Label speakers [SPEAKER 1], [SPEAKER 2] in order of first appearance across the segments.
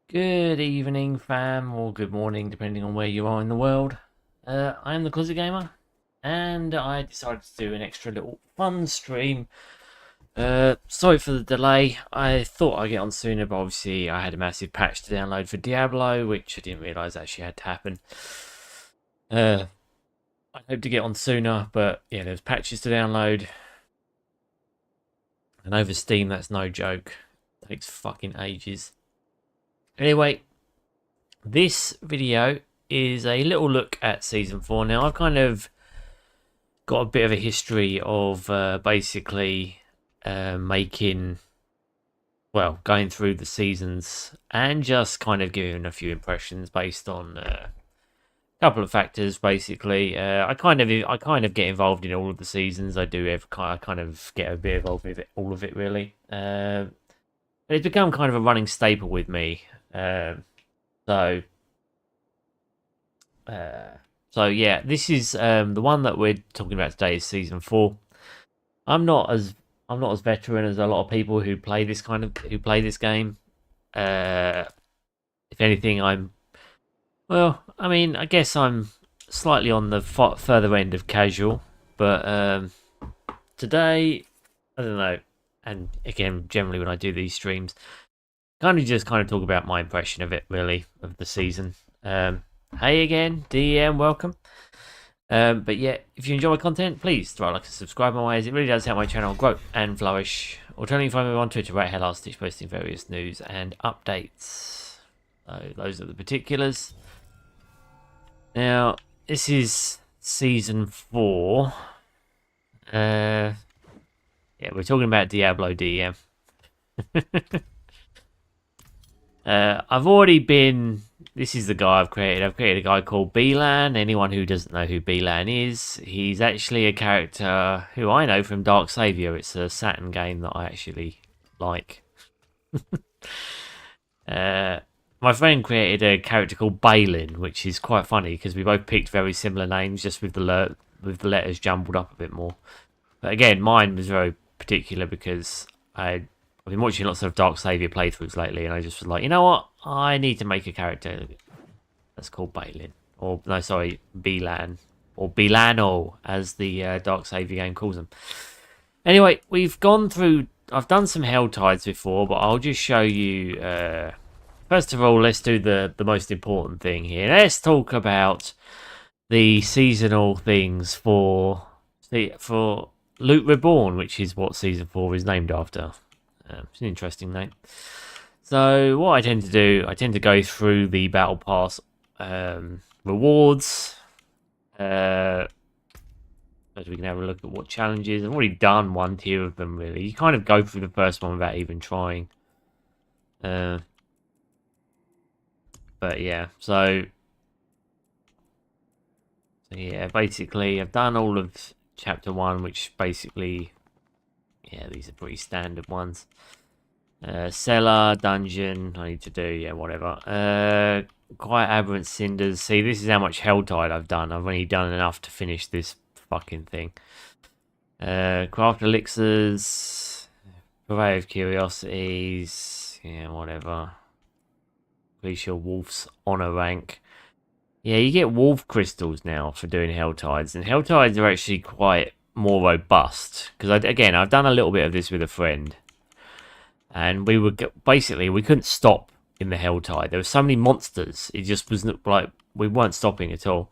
[SPEAKER 1] Good evening, fam, or good morning, depending on where you are in the world. I am the Closet Gamer, and I decided to do an extra little fun stream. Sorry for the delay. I thought I'd get on sooner, but obviously I had a massive patch to download for Diablo, which I didn't realise actually had to happen. I hope to get on sooner, but yeah, there's patches to download. And over Steam, that's no joke. It takes fucking ages. Anyway, this video is a little look at Season 4. Now, I've kind of got a bit of a history of basically making, well, going through the seasons and just kind of giving a few impressions based on a couple of factors. Basically, I kind of get involved in all of the seasons. I kind of get a bit involved with all of it really. It's become kind of a running staple with me. So yeah, this is the one that we're talking about today is season 4. I'm not as veteran as a lot of people who play this game. If anything, I guess I'm slightly on the further end of casual, but today, I don't know. And again, generally when I do these streams, kind of talk about my impression of it, really, of the season. Hey again, DM, welcome. But yeah, if you enjoy my content, please throw a like and subscribe my ways. It really does help my channel grow and flourish. Alternatively, find me on Twitter at Helltide, posting various news and updates. So those are the particulars. Now, this is season 4. Yeah, we're talking about Diablo DM. I've already been. This is the guy I've created. I've created a guy called BILAN. Anyone who doesn't know who BILAN is, he's actually a character who I know from Dark Savior. It's a Saturn game that I actually like. My friend created a character called BILAN, which is quite funny because we both picked very similar names, just with the letters jumbled up a bit more. But again, mine was very particular because I've been watching lots of Dark Savior playthroughs lately, and I just was like, you know what? I need to make a character that's called BILAN. Or, no, sorry, BILAN. Or BILANO, as the Dark Savior game calls them. Anyway, we've gone through... I've done some Helltides before, but I'll just show you... first of all, let's do the most important thing here. Let's talk about the seasonal things for Loot Reborn, which is what Season 4 is named after. It's an interesting name. So what I tend to do, I tend to go through the Battle Pass rewards. So we can have a look at what challenges. I've already done one tier of them, really. You kind of go through the first one without even trying. But yeah, so yeah, basically I've done all of Chapter 1, which basically... Yeah, these are pretty standard ones. Cellar, dungeon, I need to do, yeah, whatever. Quiet Aberrant Cinders. See, this is how much Helltide I've done. I've only done enough to finish this fucking thing. Craft Elixirs. Purvey of Curiosities. Yeah, whatever. Police your Wolf's Honor rank. Yeah, you get Wolf Crystals now for doing Helltides. And Helltides are actually quite... more robust, because I've done a little bit of this with a friend, and we couldn't stop in the Helltide. There were so many monsters, it just wasn't like we weren't stopping at all.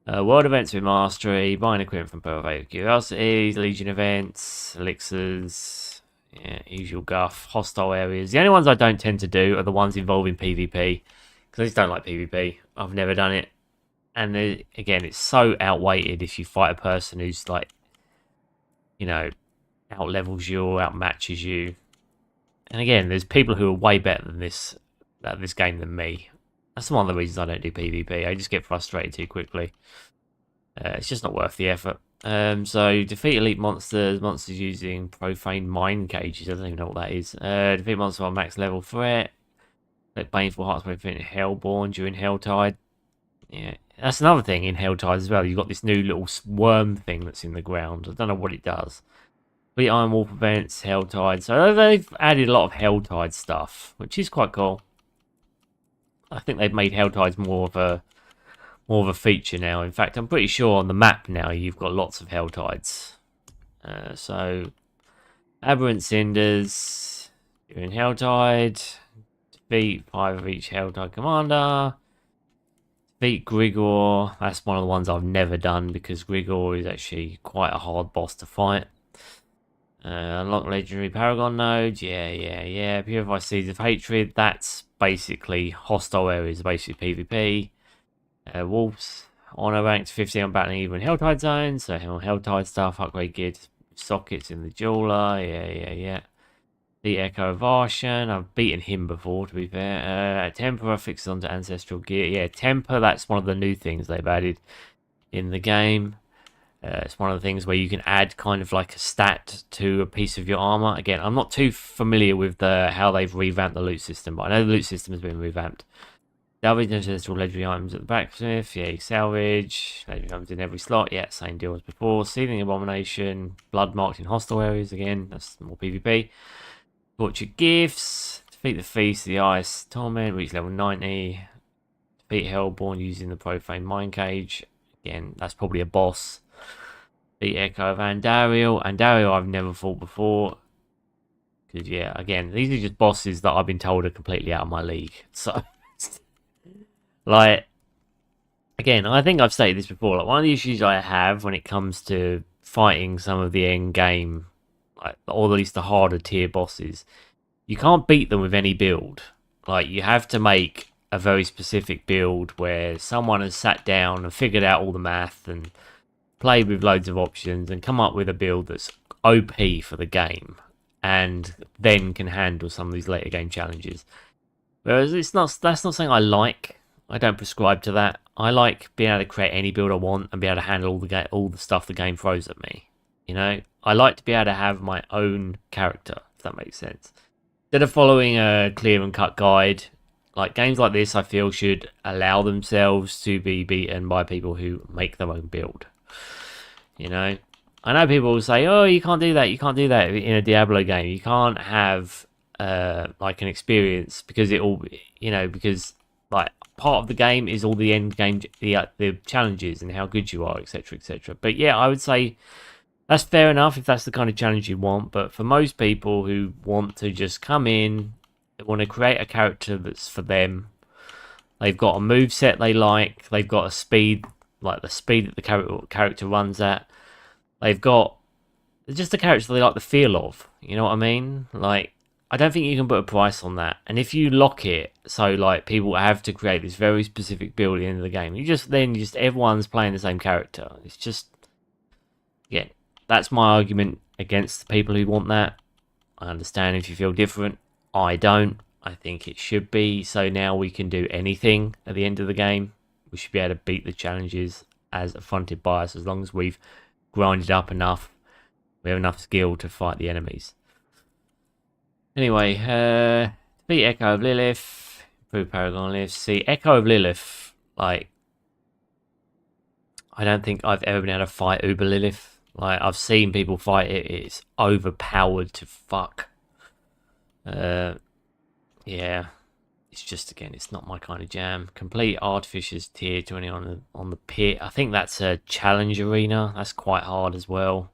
[SPEAKER 1] World events with mastery, buying equipment from Purvey of Curiosities, Legion events, elixirs, yeah, usual guff, hostile areas. The only ones I don't tend to do are the ones involving PvP, because I just don't like PvP. I've never done it, and again, it's so outweighted if you fight a person who's like, you know, out levels you or outmatches you. And again, there's people who are way better than this at this game than me. That's one of the reasons I don't do PvP. I just get frustrated too quickly. It's just not worth the effort. So defeat elite monsters using profane mine cages. I don't even know what that is. Defeat monsters on max level threat. Like painful hearts by defeating Hellborn during Helltide. Yeah, that's another thing in Helltide as well. You've got this new little worm thing that's in the ground. I don't know what it does. Complete Iron Wolf events, Helltide. So they've added a lot of Helltide stuff, which is quite cool. I think they've made Helltides more of a feature now. In fact, I'm pretty sure on the map now you've got lots of Helltides. So Aberrant Cinders, you're in Helltide. Defeat 5 of each Helltide commander. Defeat Grigor. That's one of the ones I've never done because Grigor is actually quite a hard boss to fight. Unlock legendary Paragon node. Yeah. Purify Seeds of Hatred. That's basically hostile areas, basically PvP. Wolves. Honor ranked 50 on battling even Helltide zones. So Helltide stuff. Upgrade gear sockets in the jeweler. Yeah. The Echo of Arshan. I've beaten him before, to be fair. Temper fixes onto ancestral gear. Yeah, Temper, that's one of the new things they've added in the game. It's one of the things where you can add kind of like a stat to a piece of your armor. Again, I'm not too familiar with how they've revamped the loot system, but I know the loot system has been revamped. Salvage ancestral legendary items at the blacksmith. Yeah, salvage. Legendary items in every slot. Yeah, same deal as before. Seething Abomination. Blood marked in hostile areas. Again, that's more PvP. Tortured Gifts. Defeat the Feast, the Ice Torment, reach level 90. Defeat Hellborn using the Profane Mind Cage. Again, that's probably a boss. Beat Echo of Andariel. Andariel I've never fought before. Because, yeah, again, these are just bosses that I've been told are completely out of my league. So, like, again, I think I've stated this before. Like, one of the issues I have when it comes to fighting some of the end game, like, or at least the harder tier bosses, you can't beat them with any build. Like, you have to make a very specific build where someone has sat down and figured out all the math and played with loads of options and come up with a build that's OP for the game and then can handle some of these later game challenges. Whereas that's not something I like. I don't prescribe to that. I like being able to create any build I want and be able to handle all the stuff the game throws at me. You know, I like to be able to have my own character, if that makes sense. Instead of following a clear and cut guide, like games like this, I feel should allow themselves to be beaten by people who make their own build. You know, I know people will say, "Oh, you can't do that. You can't do that in a Diablo game. You can't have like an experience because because like part of the game is all the end game, the challenges and how good you are, etc., etc." But yeah, I would say that's fair enough if that's the kind of challenge you want. But for most people who want to just come in, they want to create a character that's for them. They've got a move set they like. They've got a speed, like the speed that the character runs at. They've got just a character they like the feel of. You know what I mean? Like, I don't think you can put a price on that. And if you lock it, so like people have to create this very specific build at the end of the game, then everyone's playing the same character. It's just, yeah, that's my argument against the people who want that. I understand if you feel different. I don't. I think it should be. So now we can do anything at the end of the game. We should be able to beat the challenges as affronted by us as long as we've grinded up enough. We have enough skill to fight the enemies. Anyway, beat Echo of Lilith. Improve Paragon Lilith. See, Echo of Lilith, like, I don't think I've ever been able to fight Uber Lilith. Like, I've seen people fight it. It's overpowered to fuck. Yeah. It's just, again, it's not my kind of jam. Complete Artificer's Tier 20 on the pit. I think that's a challenge arena. That's quite hard as well.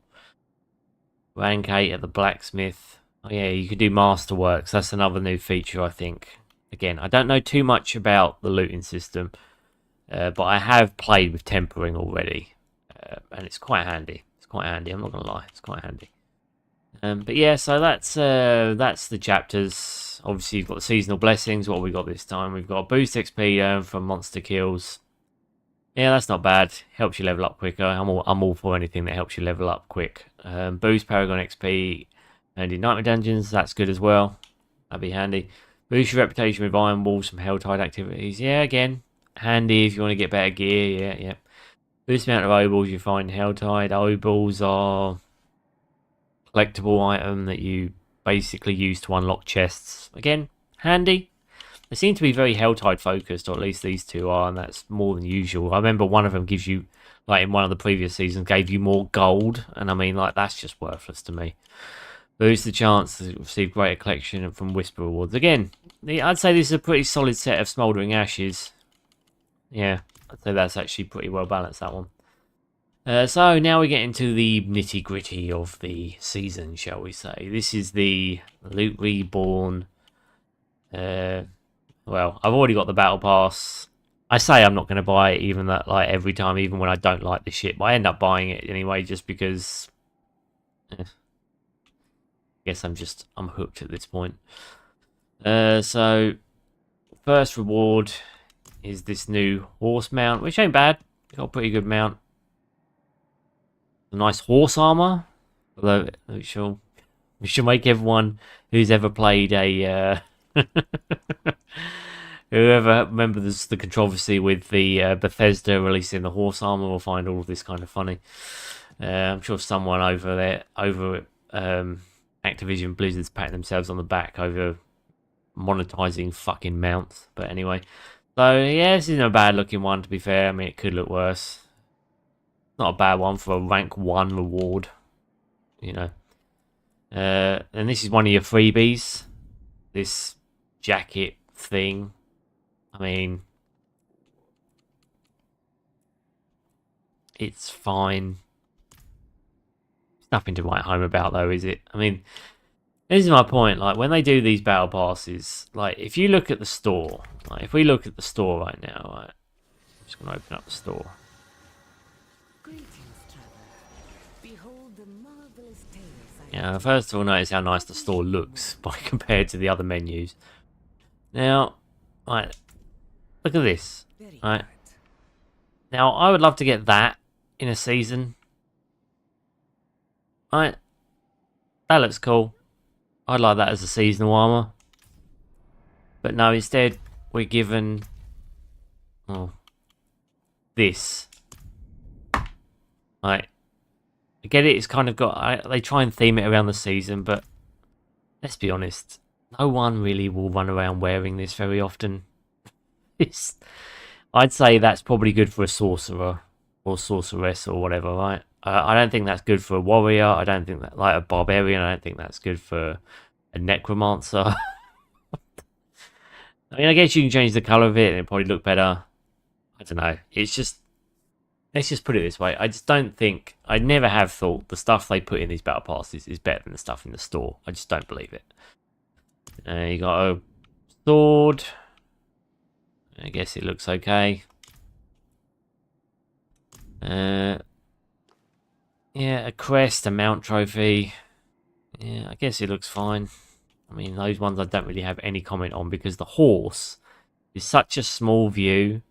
[SPEAKER 1] Rank 8 at the blacksmith. Oh yeah, you could do masterworks. That's another new feature, I think. Again, I don't know too much about the looting system, but I have played with tempering already, and it's quite handy. It's quite handy. I'm not gonna lie, it's quite handy. But yeah, so that's the chapters. Obviously, you've got the seasonal blessings. What have we got this time? We've got a boost XP from monster kills. Yeah, that's not bad. Helps you level up quicker. I'm all for anything that helps you level up quick. Boost Paragon XP and in Nightmare Dungeons, that's good as well. That'd be handy. Boost your reputation with Iron Walls from Helltide activities. Yeah, again, handy if you want to get better gear. Yeah. Boost the amount of obols you find in Helltide. Obols are collectible item that you basically use to unlock chests. Again, handy. They seem to be very Helltide focused, or at least these two are, and that's more than usual. I remember one of them gives you, like in one of the previous seasons, gave you more gold, and I mean, like, that's just worthless to me. Boosts the chance to receive greater collection from Whisper rewards. Again, I'd say this is a pretty solid set of Smouldering Ashes. Yeah, I'd say that's actually pretty well balanced, that one. So now we get into the nitty gritty of the season, shall we say. This is the Loot Reborn. Well, I've already got the Battle Pass. I say I'm not going to buy it even that like every time, even when I don't like the shit. But I end up buying it anyway just because... guess I'm hooked at this point. So first reward is this new horse mount, which ain't bad. Got a pretty good mount. A nice horse armor, although we shall make everyone who's ever played a whoever remembers the controversy with the Bethesda releasing the horse armor will find all of this kind of funny. I'm sure someone over Activision Blizzard's patting themselves on the back over monetizing fucking mounts. But anyway, so yeah, this isn't a bad looking one, to be fair. I mean, it could look worse. Not a bad one for a rank 1 reward, you know. And this is one of your freebies. This jacket thing. I mean, it's fine. Nothing to write home about, though, is it? I mean, this is my point. Like, when they do these battle passes, like, if you look at the store, like, if we look at the store right now, right, I'm just going to open up the store. Yeah, first of all, notice how nice the store looks by compared to the other menus. Now, right, look at this. Right. Now, I would love to get that in a season. Right, that looks cool. I'd like that as a seasonal armor. But no, instead we're given this. Right, I get it. It's kind of got they try and theme it around the season, but let's be honest, no one really will run around wearing this very often. I'd say that's probably good for a sorcerer or sorceress or whatever, right? I don't think that's good for a warrior. I don't think that, like a barbarian, I don't think that's good for a necromancer. I mean, I guess you can change the colour of it and it'll probably look better. I don't know. It's just, let's just put it this way. I just don't think, I never have thought the stuff they put in these battle passes is better than the stuff in the store. I just don't believe it. You got a sword. I guess it looks okay. Yeah, a crest, a mount trophy. Yeah, I guess it looks fine. I mean, those ones I don't really have any comment on because the horse is such a small view.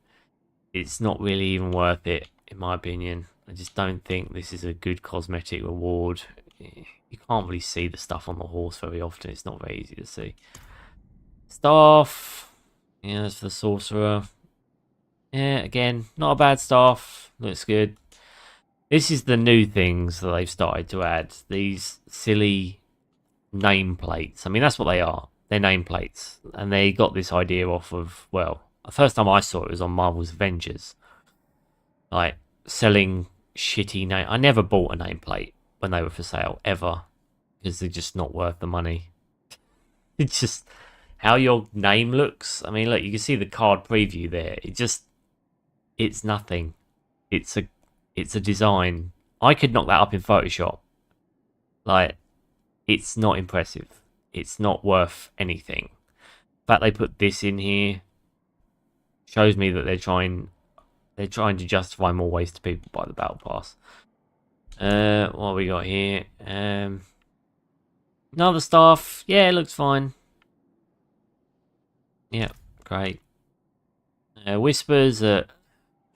[SPEAKER 1] It's not really even worth it, in my opinion. I just don't think this is a good cosmetic reward. You can't really see the stuff on the horse very often. It's not very easy to see. Staff. Yeah, that's for the sorcerer. Yeah, again, not a bad staff. Looks good. This is the new things that they've started to add. These silly nameplates. I mean, that's what they are. They're nameplates. And they got this idea off of, well, the first time I saw it was on Marvel's Avengers. Like, selling shitty name. I never bought a nameplate when they were for sale, ever. Because they're just not worth the money. It's just how your name looks. I mean, look, you can see the card preview there. It's nothing. It's a design. I could knock that up in Photoshop. Like, it's not impressive. It's not worth anything. The fact they put this in here shows me that they're trying to justify more ways to people buy the battle pass. What we got here? Another staff. Yeah, it looks fine. Yeah, great. Whispers at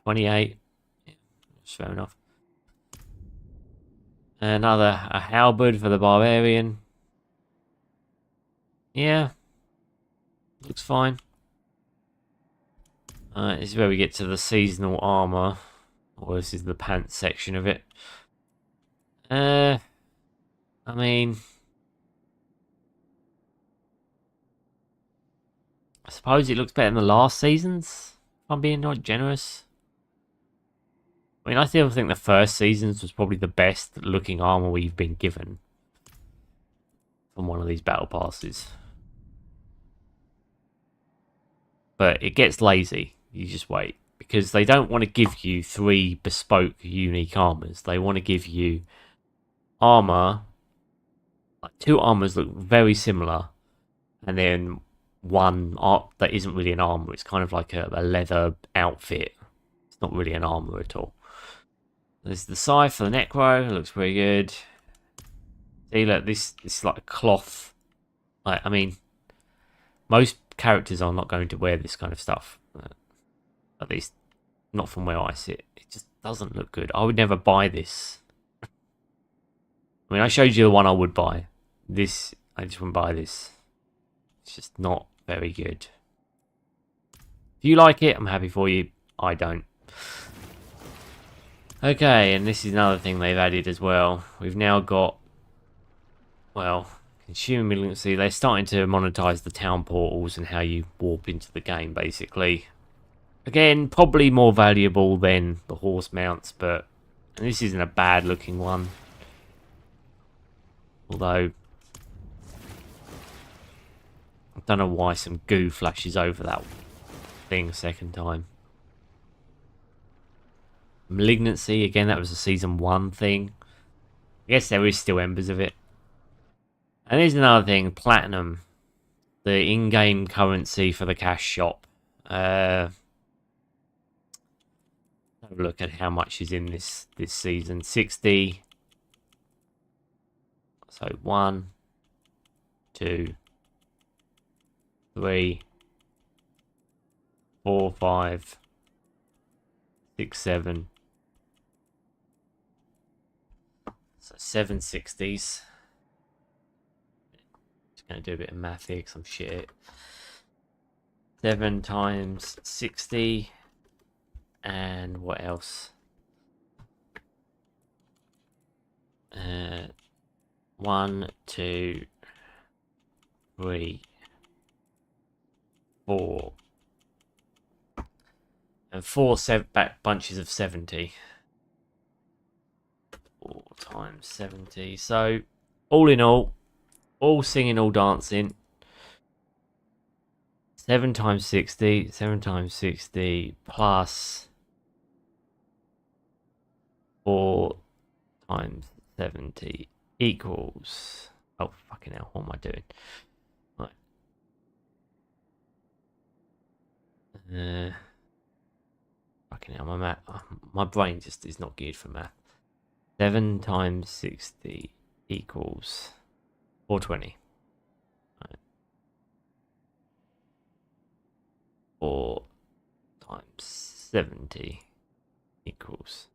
[SPEAKER 1] 28. Yeah, fair enough. A halberd for the barbarian. Yeah, looks fine. This is where we get to the seasonal armor. Or this is the pants section of it. I mean, I suppose it looks better than the last seasons, if I'm being not generous. I mean, I still think the first seasons was probably the best looking armor we've been given. from one of these battle passes. But it gets lazy. You just wait. Because they don't want to give you 3 bespoke unique armors. They want to give you armor. Like 2 armors look very similar. And then one that isn't really an armor. It's kind of like a leather outfit. It's not really an armor at all. There's the scythe for the Necro. It looks pretty good. See, look, this is like a cloth. Like, I mean, most characters are not going to wear this kind of stuff. At least, not from where I sit. It just doesn't look good. I would never buy this. I mean, I showed you the one I would buy. This, I just wouldn't buy this. It's just not very good. If you like it, I'm happy for you. I don't. Okay, and this is another thing they've added as well. We've now got, well, consumer malignancy. They're starting to monetize the town portals and how you warp into the game, basically. Again, probably more valuable than the horse mounts, but this isn't a bad looking one. Although, I don't know why some goo flashes over that thing a second time. Malignancy, again, that was a Season 1 thing. I guess there is still embers of it. And here's another thing, Platinum. The in-game currency for the cash shop. Have a look at how much is in this season. 60. So 1, 2, 3, 4, 5, 6, 7. So 7 60s. Just going to do a bit of math here because I'm shit. 7 times 60. And what else? 1, 2, 3, 4. And 4 bunches of 70. 4 times 70. So, all in all singing, all dancing. 7 times 60. 7 times 60 plus 4 times 70 equals... Oh, fucking hell, what am I doing? Right. Fucking hell, my brain just is not geared for math. 7 times 60 equals 420. Right. 4 times 70 equals...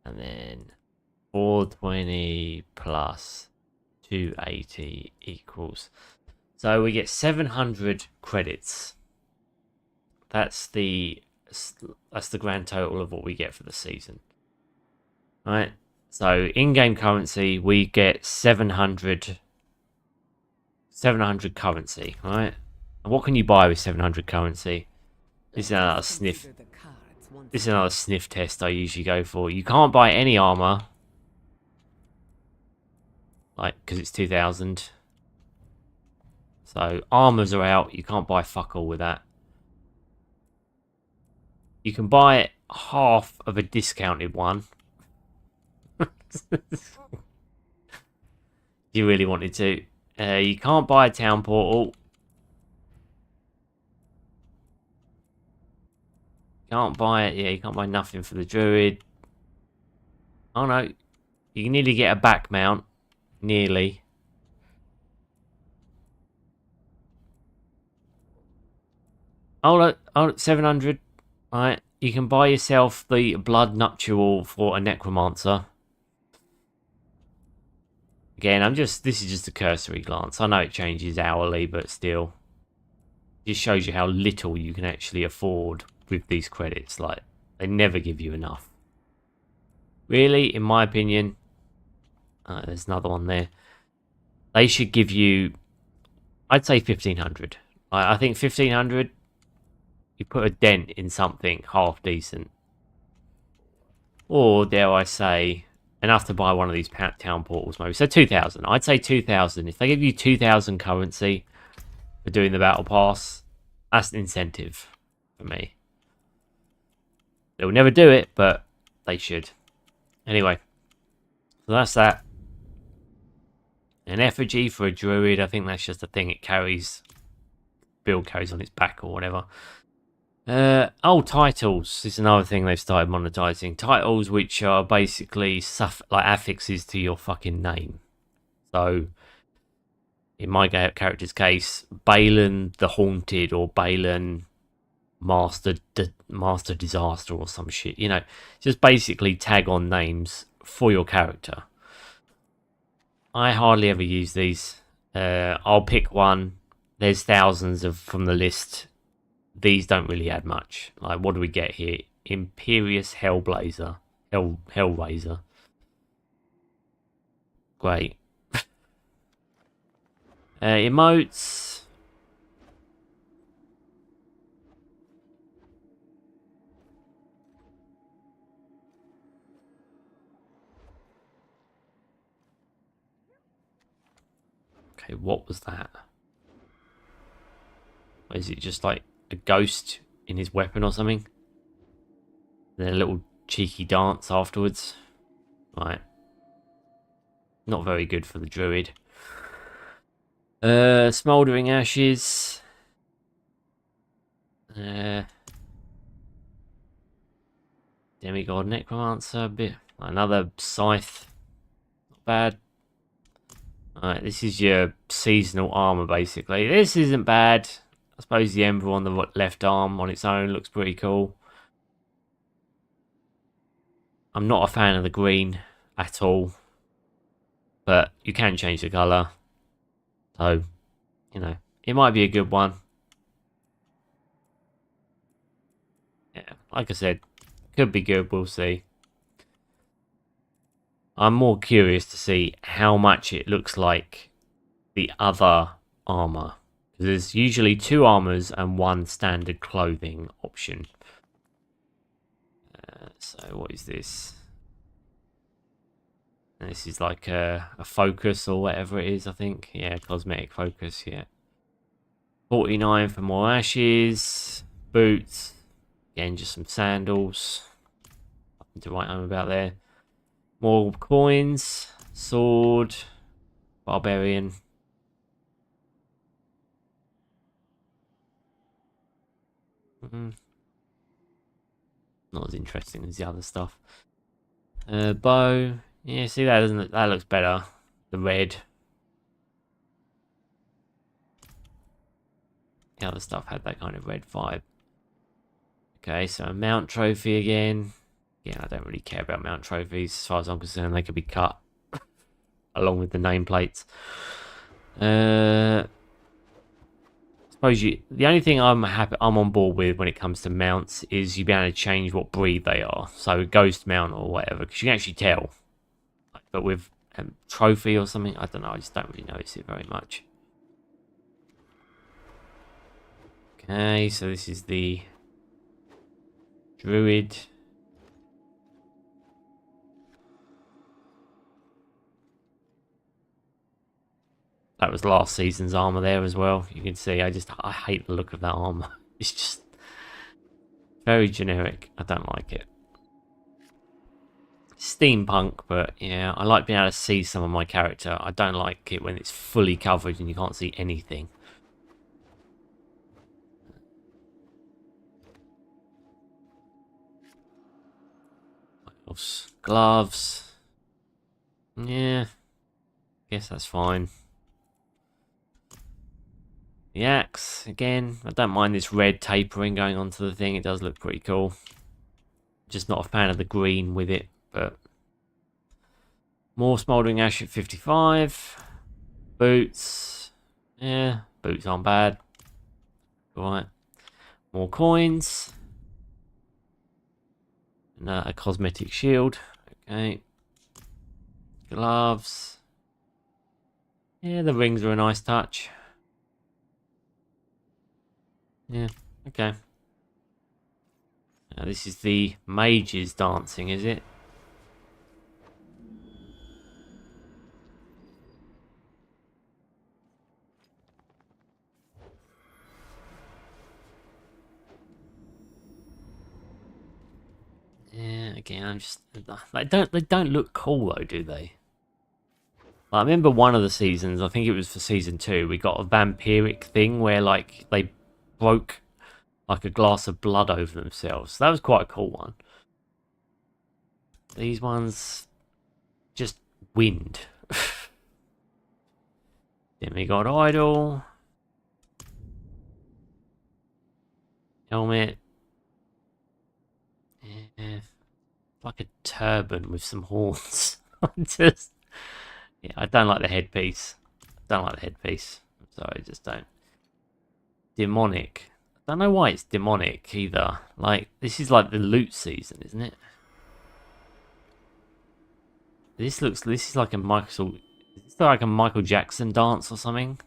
[SPEAKER 1] And then 420 plus 280 equals... So we get 700 credits. That's the grand total of what we get for the season. Right? So in-game currency, we get 700 currency, right? And what can you buy with 700 currency? This is another sniff. This is another sniff test I usually go for. You can't buy any armor. Like, because it's 2,000. So, armors are out. You can't buy fuck all with that. You can buy half of a discounted one. You really wanted to. You can't buy a town portal. Can't buy it. Yeah, you can't buy nothing for the Druid. Oh no. You can nearly get a back mount. Nearly. Oh look. Oh, 700. Alright. You can buy yourself the blood nuptial for a necromancer. Again, this is just a cursory glance. I know it changes hourly, but still. It just shows you how little you can actually afford with these credits. Like, they never give you enough. Really, in my opinion, there's another one there. They should give you, I'd say 1,500. I think 1,500, you put a dent in something half decent. Or, dare I say, enough to buy one of these town portals, maybe. So 2,000. I'd say 2,000. If they give you 2,000 currency for doing the battle pass, that's an incentive for me. They'll never do it, but they should. Anyway, so that's that. An effigy for a druid. I think that's just a thing it carries. Build carries on its back or whatever. Titles. This is another thing they've started monetizing. Titles which are basically like affixes to your fucking name. So, in my character's case, BILAN the Haunted or BILAN Master Disaster or some shit. You know, just basically tag on names for your character. I hardly ever use these. I'll pick one. There's thousands from the list. These don't really add much. Like, what do we get here? Imperious Hellblazer. Hellraiser. Great. Emotes. Okay, what was that? Is it just like a ghost in his weapon or something? Then a little cheeky dance afterwards. Right. Not very good for the druid. Smouldering Ashes. Demigod Necromancer. Bit. Another Scythe. Not bad. Alright, this is your seasonal armor basically. This isn't bad. I suppose the Ember on the left arm on its own looks pretty cool. I'm not a fan of the green at all. But you can change the colour. So, you know, it might be a good one. Yeah, like I said, could be good, we'll see. I'm more curious to see how much it looks like the other armour. Because there's usually 2 armours and 1 standard clothing option. So what is this? This is like a focus or whatever it is, I think. Yeah, cosmetic focus, yeah. 49 for more ashes. Boots. Again, just some sandals. Nothing to write home about there. More coins. Sword. Barbarian. Not as interesting as the other stuff. Bow. Yeah, see that looks better. The red. The other stuff had that kind of red vibe. Okay, so a mount trophy again. Yeah, I don't really care about mount trophies. As far as I'm concerned, they could be cut along with the nameplates. Suppose the only thing I'm on board with when it comes to mounts is you be able to change what breed they are. So ghost mount or whatever, because you can actually tell. But with trophy or something, I don't know. I just don't really notice it very much. Okay, so this is the Druid. That was last season's armor there as well. You can see I hate the look of that armor. It's just very generic. I don't like it. Steampunk, but yeah, I like being able to see some of my character. I don't like it when it's fully covered and you can't see anything. Gloves. Yeah, guess that's fine. The axe, again, I don't mind this red tapering going onto the thing. It does look pretty cool. Just not a fan of the green with it, but... More Smouldering Ash at 55. Boots. Yeah, boots aren't bad. Alright. More coins. And a cosmetic shield. Okay. Gloves. Yeah, the rings are a nice touch. Yeah, okay. Now this is the mages dancing, is it? again, I'm just they don't look cool though, do they? I remember one of the seasons, I think it was for season 2, we got a vampiric thing where like they broke like a glass of blood over themselves. That was quite a cool one. These ones just wind. Demigod idol. Helmet. Yeah. Like a turban with some horns. Yeah, I don't like the headpiece. Don't like the headpiece. I'm sorry, I just don't. Demonic. I don't know why it's demonic either. Like, this is like the loot season, isn't it? This is like a Michael... Is this like a Michael Jackson dance or something?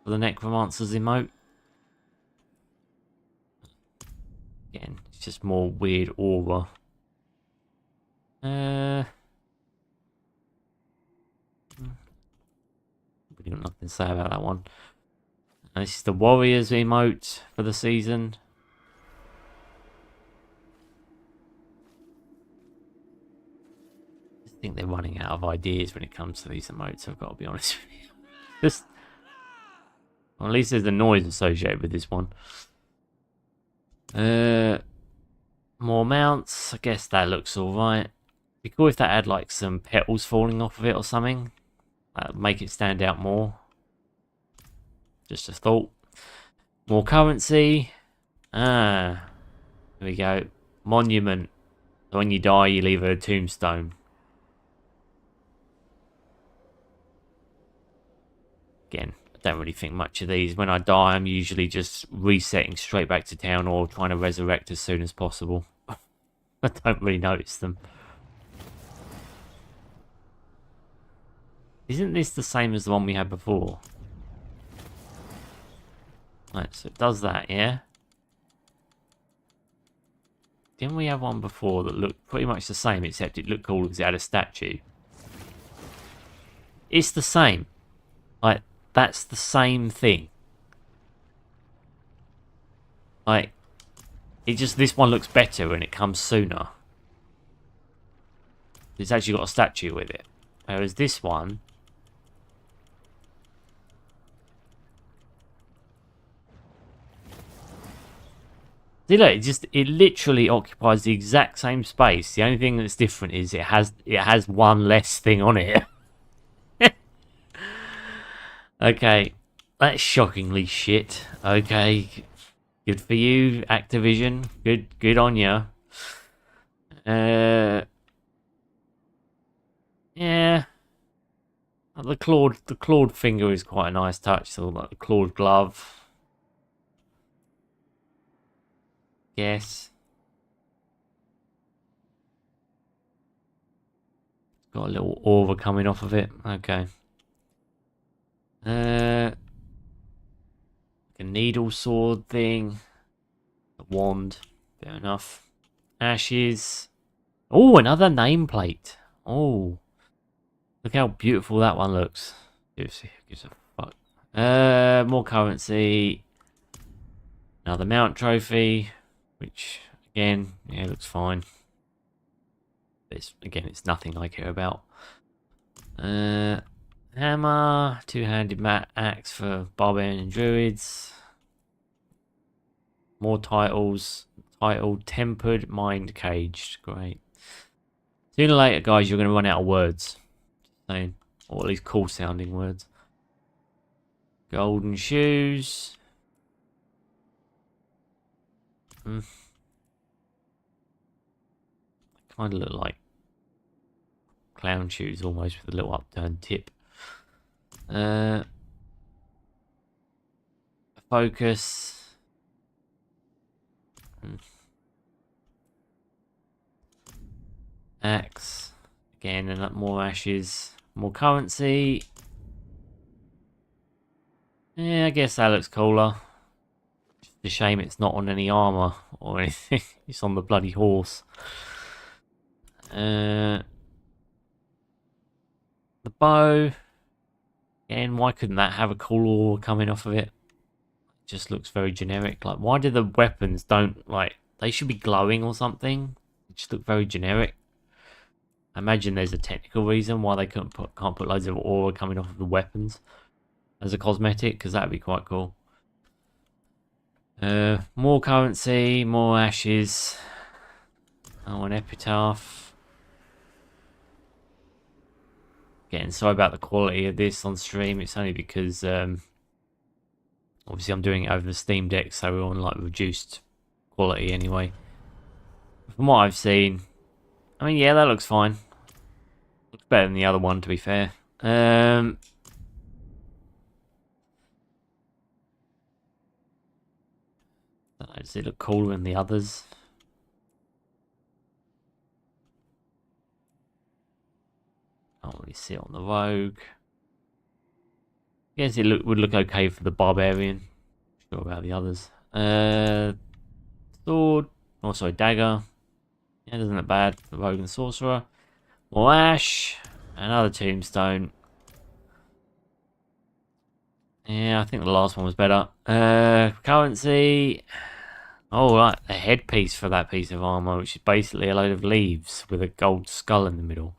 [SPEAKER 1] For the Necromancer's emote? Again, it's just more weird aura. Really got nothing to say about that one. And this is the Warriors emote for the season. I think they're running out of ideas when it comes to these emotes, I've got to be honest with you. Just, well, at least there's a noise associated with this one. More mounts. I guess that looks alright. Be cool if that had like some petals falling off of it or something. That would make it stand out more. Just a thought. More currency. Here we go. Monument. So when you die, you leave a tombstone. Again, I don't really think much of these. When I die, I'm usually just resetting straight back to town or trying to resurrect as soon as possible. I don't really notice them. Isn't this the same as the one we had before? Right, so it does that, yeah? Didn't we have one before that looked pretty much the same, except it looked cool because it had a statue? It's the same. Like, that's the same thing. Like, it just, this one looks better and it comes sooner. It's actually got a statue with it. Whereas this one... See, look, it literally occupies the exact same space. The only thing that's different is it has one less thing on it. Okay, that's shockingly shit. Okay, good for you, Activision. Good on ya. Yeah. The clawed finger is quite a nice touch. So like the clawed glove. Yes. Got a little aura coming off of it. Okay. A needle sword thing. A wand. Fair enough. Ashes. Oh, another nameplate. Oh. Look how beautiful that one looks. Gives a fuck. More currency. Another mount trophy. Which, again, yeah, looks fine. Again, it's nothing I care about. Hammer, two-handed axe for barbarian and druids. More titles. Titled Tempered Mind Caged. Great. Sooner or later, guys, you're going to run out of words. Saying, or at least cool sounding words. Golden shoes. Kind of look like clown shoes almost with a little upturned tip. Focus. Axe. Again, and more ashes. More currency. Yeah, I guess that looks cooler. Just a shame it's not on any armor or anything. It's on the bloody horse. The bow. Again, why couldn't that have a cool aura coming off of it? It just looks very generic. Like, why do the weapons don't, like, they should be glowing or something? They just look very generic. I imagine there's a technical reason why they can't put loads of aura coming off of the weapons as a cosmetic, because that'd be quite cool. More currency, more ashes. Oh, an epitaph. Again, sorry about the quality of this on stream. It's only because obviously I'm doing it over the Steam Deck, so we're on like reduced quality anyway. From what I've seen, I mean, yeah, that looks fine. Looks better than the other one, to be fair. Does it look cooler than the others? Can't really see it on the Rogue. Yes, it would look okay for the Barbarian. Sure about the others. Sword. Oh, sorry, dagger. Yeah, doesn't look bad for the Rogue and Sorcerer. More ash. Another tombstone. Yeah, I think the last one was better. Currency. Oh, right, a headpiece for that piece of armor, which is basically a load of leaves with a gold skull in the middle.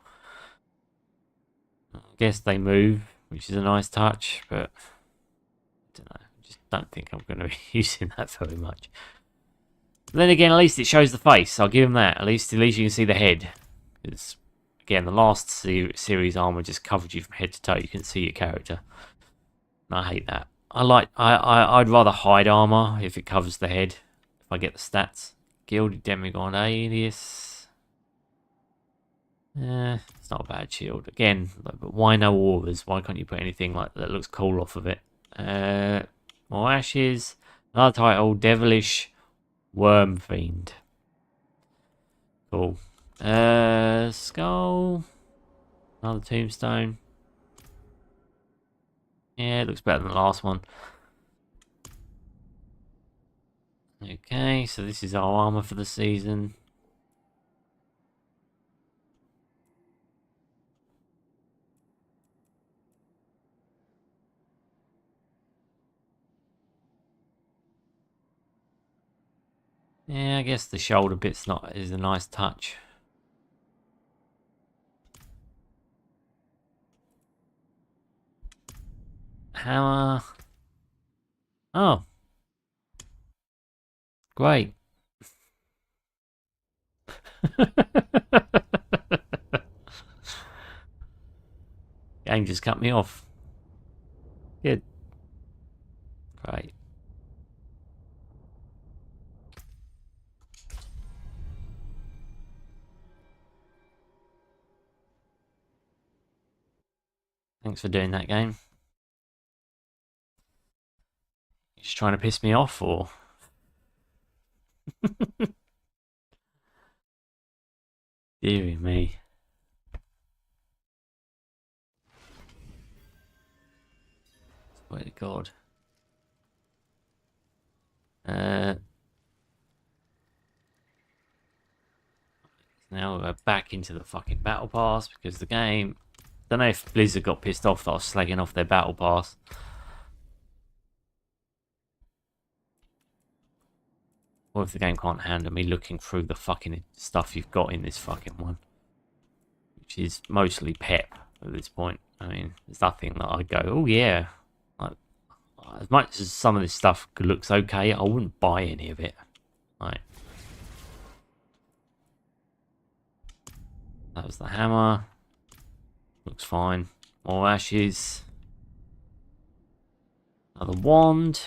[SPEAKER 1] I guess they move, which is a nice touch, but I don't know. Just don't think I'm going to be using that very much. But then again, at least it shows the face. I'll give him that. At least you can see the head. Because again, the last series armor just covered you from head to toe. You couldn't see your character. And I hate that. I'd rather hide armor if it covers the head. If I get the stats. Gilded Demigod Alias. It's not a bad shield. Again, but why no auras? Why can't you put anything like that looks cool off of it? More ashes. Another title, Devilish Worm Fiend. Cool. Skull. Another tombstone. Yeah, it looks better than the last one. Okay, so this is our armor for the season. Yeah, I guess the shoulder bit's is a nice touch. Hammer. Oh. Great. Game just cut me off. Good. Great. Thanks for doing that, game. You just trying to piss me off, or? Deary me. Swear to God. Now we're back into the fucking battle pass because the game. I don't know if Blizzard got pissed off that I was slagging off their battle pass. Or if the game can't handle me looking through the fucking stuff you've got in this fucking one. Which is mostly pep at this point. I mean, there's nothing that I'd go, oh yeah. Like, as much as some of this stuff looks okay, I wouldn't buy any of it. Like, that was the hammer. Looks fine. More ashes. Another wand.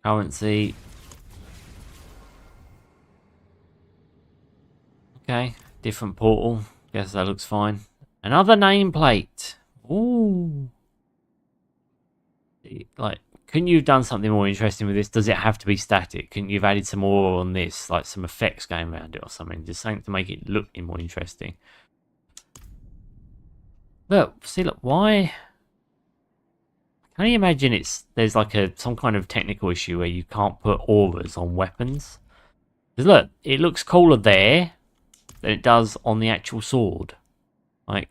[SPEAKER 1] Currency. Okay, different portal. Guess that looks fine. Another nameplate. Ooh. Like, couldn't you have done something more interesting with this? Does it have to be static? Couldn't you have added some more on this? Like some effects going around it or something? Just something to make it look more interesting. Look, see, look, why? Can you imagine there's like some kind of technical issue where you can't put auras on weapons? Because look, it looks cooler there than it does on the actual sword. Like,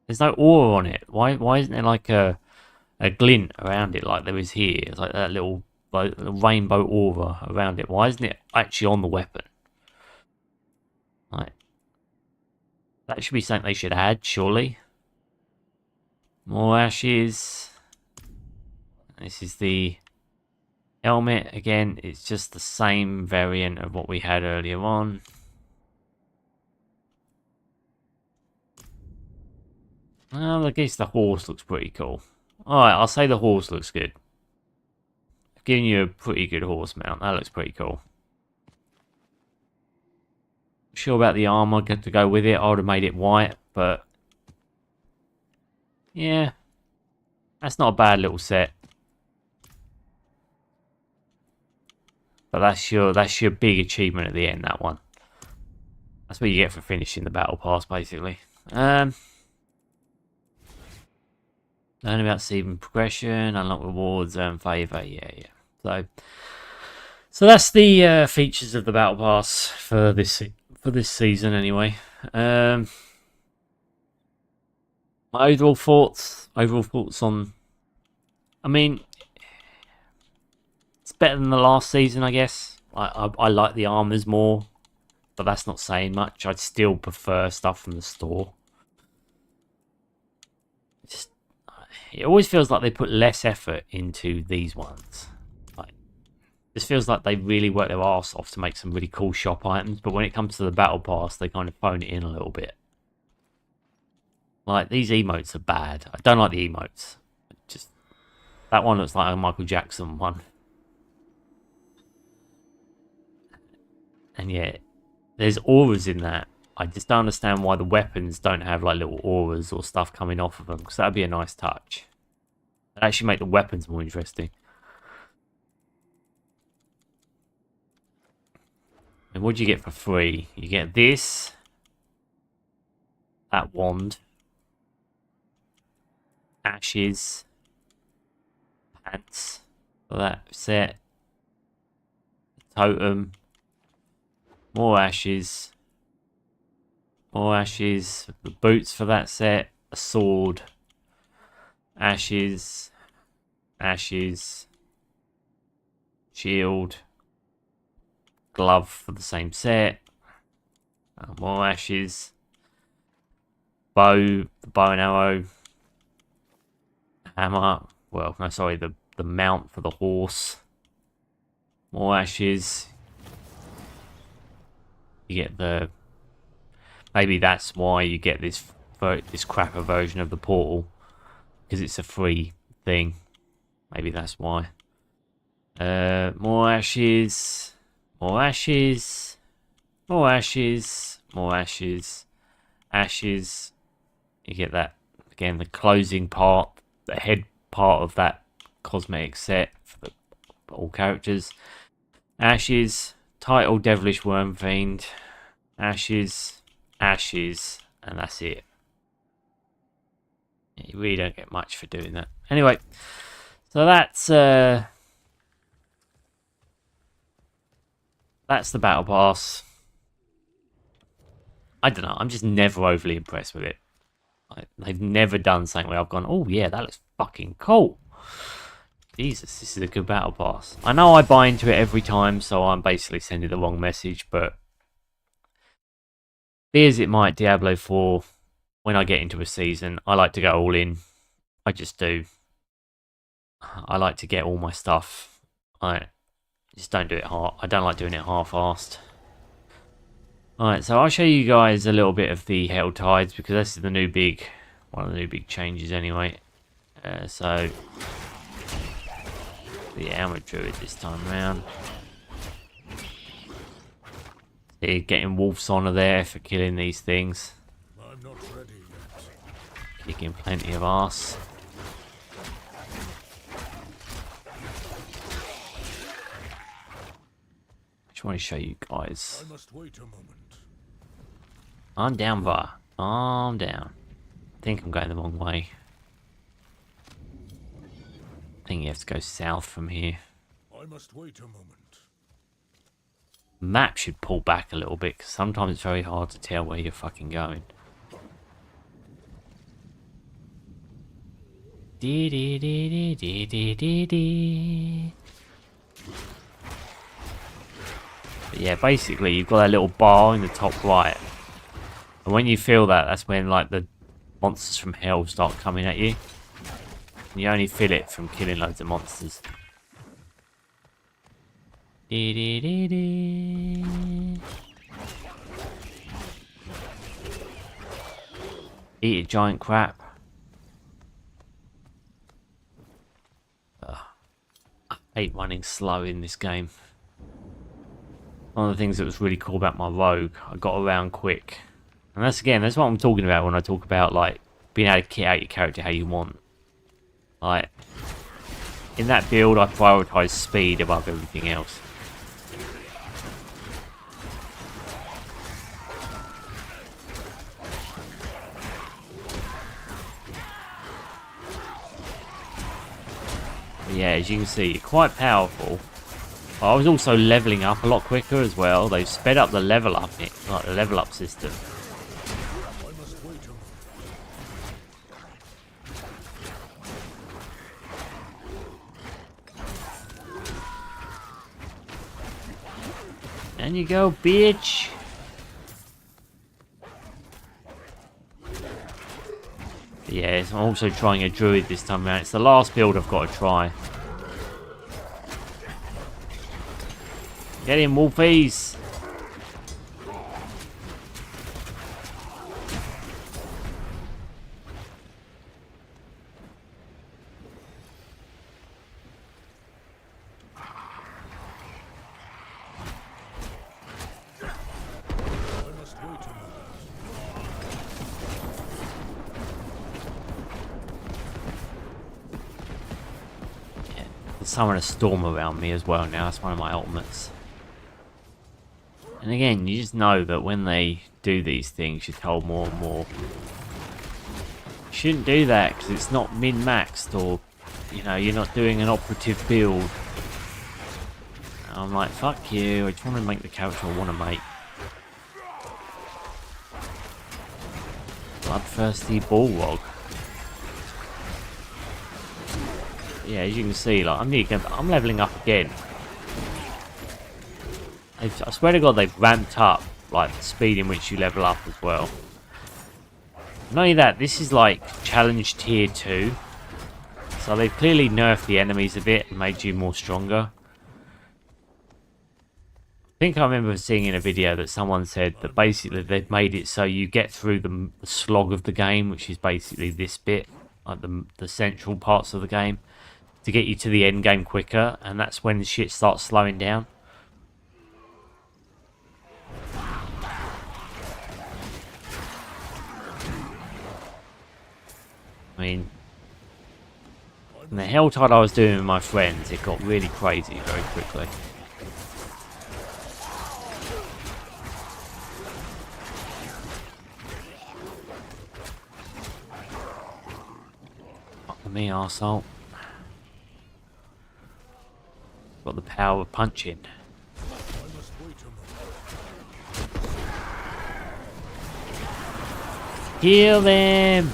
[SPEAKER 1] there's no aura on it. Why isn't there like a glint around it like there is here? It's like that little rainbow aura around it. Why isn't it actually on the weapon? Like, That should be something they should add, surely. More ashes. This is the helmet. Again, it's just the same variant of what we had earlier on. Well, I guess the horse looks pretty cool. Alright, I'll say the horse looks good. I've given you a pretty good horse mount. That looks pretty cool. Sure about the armor to go with it. I would have made it white, but yeah, that's not a bad little set. But that's your big achievement at the end. That one. That's what you get for finishing the battle pass, basically. Learn about season progression, unlock rewards, earn favour. Yeah. So that's the features of the battle pass for this season, anyway. My overall thoughts on. I mean, it's better than the last season, I guess. I like the armors more, but that's not saying much. I'd still prefer stuff from the store. It always feels like they put less effort into these ones. This feels like they really work their arse off to make some really cool shop items, but when it comes to the battle pass, they kind of phone it in a little bit. Like, these emotes are bad. I don't like the emotes. Just that one looks like a Michael Jackson one. And yeah, there's auras in that. I just don't understand why the weapons don't have like little auras or stuff coming off of them, because that'd be a nice touch. That'd actually make the weapons more interesting. And what do you get for free? You get this, that wand, ashes, pants for that set, totem, more ashes, the boots for that set, a sword, ashes, shield, glove for the same set, more ashes, bow, the bow and arrow, hammer, well, no, sorry, the mount for the horse, more ashes. You get the, maybe that's why you get this crapper version of the portal, because it's a free thing. Maybe that's why. More ashes. More ashes. Ashes. You get that, again, the closing part, the head part of that cosmetic set for all characters. Ashes. Title Devilish Worm Fiend. Ashes. And that's it. You really don't get much for doing that. Anyway, so that's the battle pass. I don't know. I'm just never overly impressed with it. They've never done something where I've gone, oh yeah, that looks fucking cool. Jesus, this is a good battle pass. I know I buy into it every time, so I'm basically sending the wrong message, but be as it might, Diablo 4, when I get into a season, I like to go all in. I just do. I like to get all my stuff. I just don't do it hard. I don't like doing it half-assed. Alright, so I'll show you guys a little bit of the Helltides, because this is the new big, one of the new big changes anyway. So the armored Druid this time around. See, getting Wolf's Honor there for killing these things.
[SPEAKER 2] I'm not ready yet.
[SPEAKER 1] Kicking plenty of arse. Just want to show you guys.
[SPEAKER 2] I must wait a moment.
[SPEAKER 1] I'm down, Var. I'm down. I think I'm going the wrong way. I think you have to go south from here.
[SPEAKER 2] I must wait a moment.
[SPEAKER 1] Map should pull back a little bit, because sometimes it's very hard to tell where you're fucking going. But yeah, basically you've got that little bar in the top right. And And when you feel that, that's when like the monsters from hell start coming at you. And you only feel it from killing loads of monsters. Eat a giant crap. I hate running slow in this game. One of the things that was really cool about my rogue, I got around quick. And that's what I'm talking about when I talk about like being able to kit out your character how you want. Like, in that build I prioritise speed above everything else. But yeah, as you can see, quite powerful. I was also leveling up a lot quicker as well. They've sped up the level up system.
[SPEAKER 2] I must wait a moment.
[SPEAKER 1] And you go, bitch. Yeah, I'm also trying a druid this time around. It's the last build I've got to try. Get him, wolfies!
[SPEAKER 2] I must wait a moment.
[SPEAKER 1] Yeah, there's summon a storm around me as well now. That's one of my ultimates. And again, you just know that when they do these things, you're told more and more. You shouldn't do that because it's not min-maxed, or, you know, you're not doing an operative build. And I'm like, fuck you, I just want to make the character I want to make. Bloodthirsty Bullrog. Yeah, as you can see, like I'm leveling up again. I swear to God, they've ramped up like the speed in which you level up as well. Not only that, this is like challenge tier 2, so they've clearly nerfed the enemies a bit and made you more stronger. I think I remember seeing in a video that someone said that basically they've made it so you get through the slog of the game, which is basically this bit, like the central parts of the game, to get you to the end game quicker, and that's when shit starts slowing down. I mean, in the Helltide I was doing with my friends, it got really crazy very quickly. Fuck with me, arsehole. Got the power of punching.
[SPEAKER 2] I must wait a moment.
[SPEAKER 1] Kill them!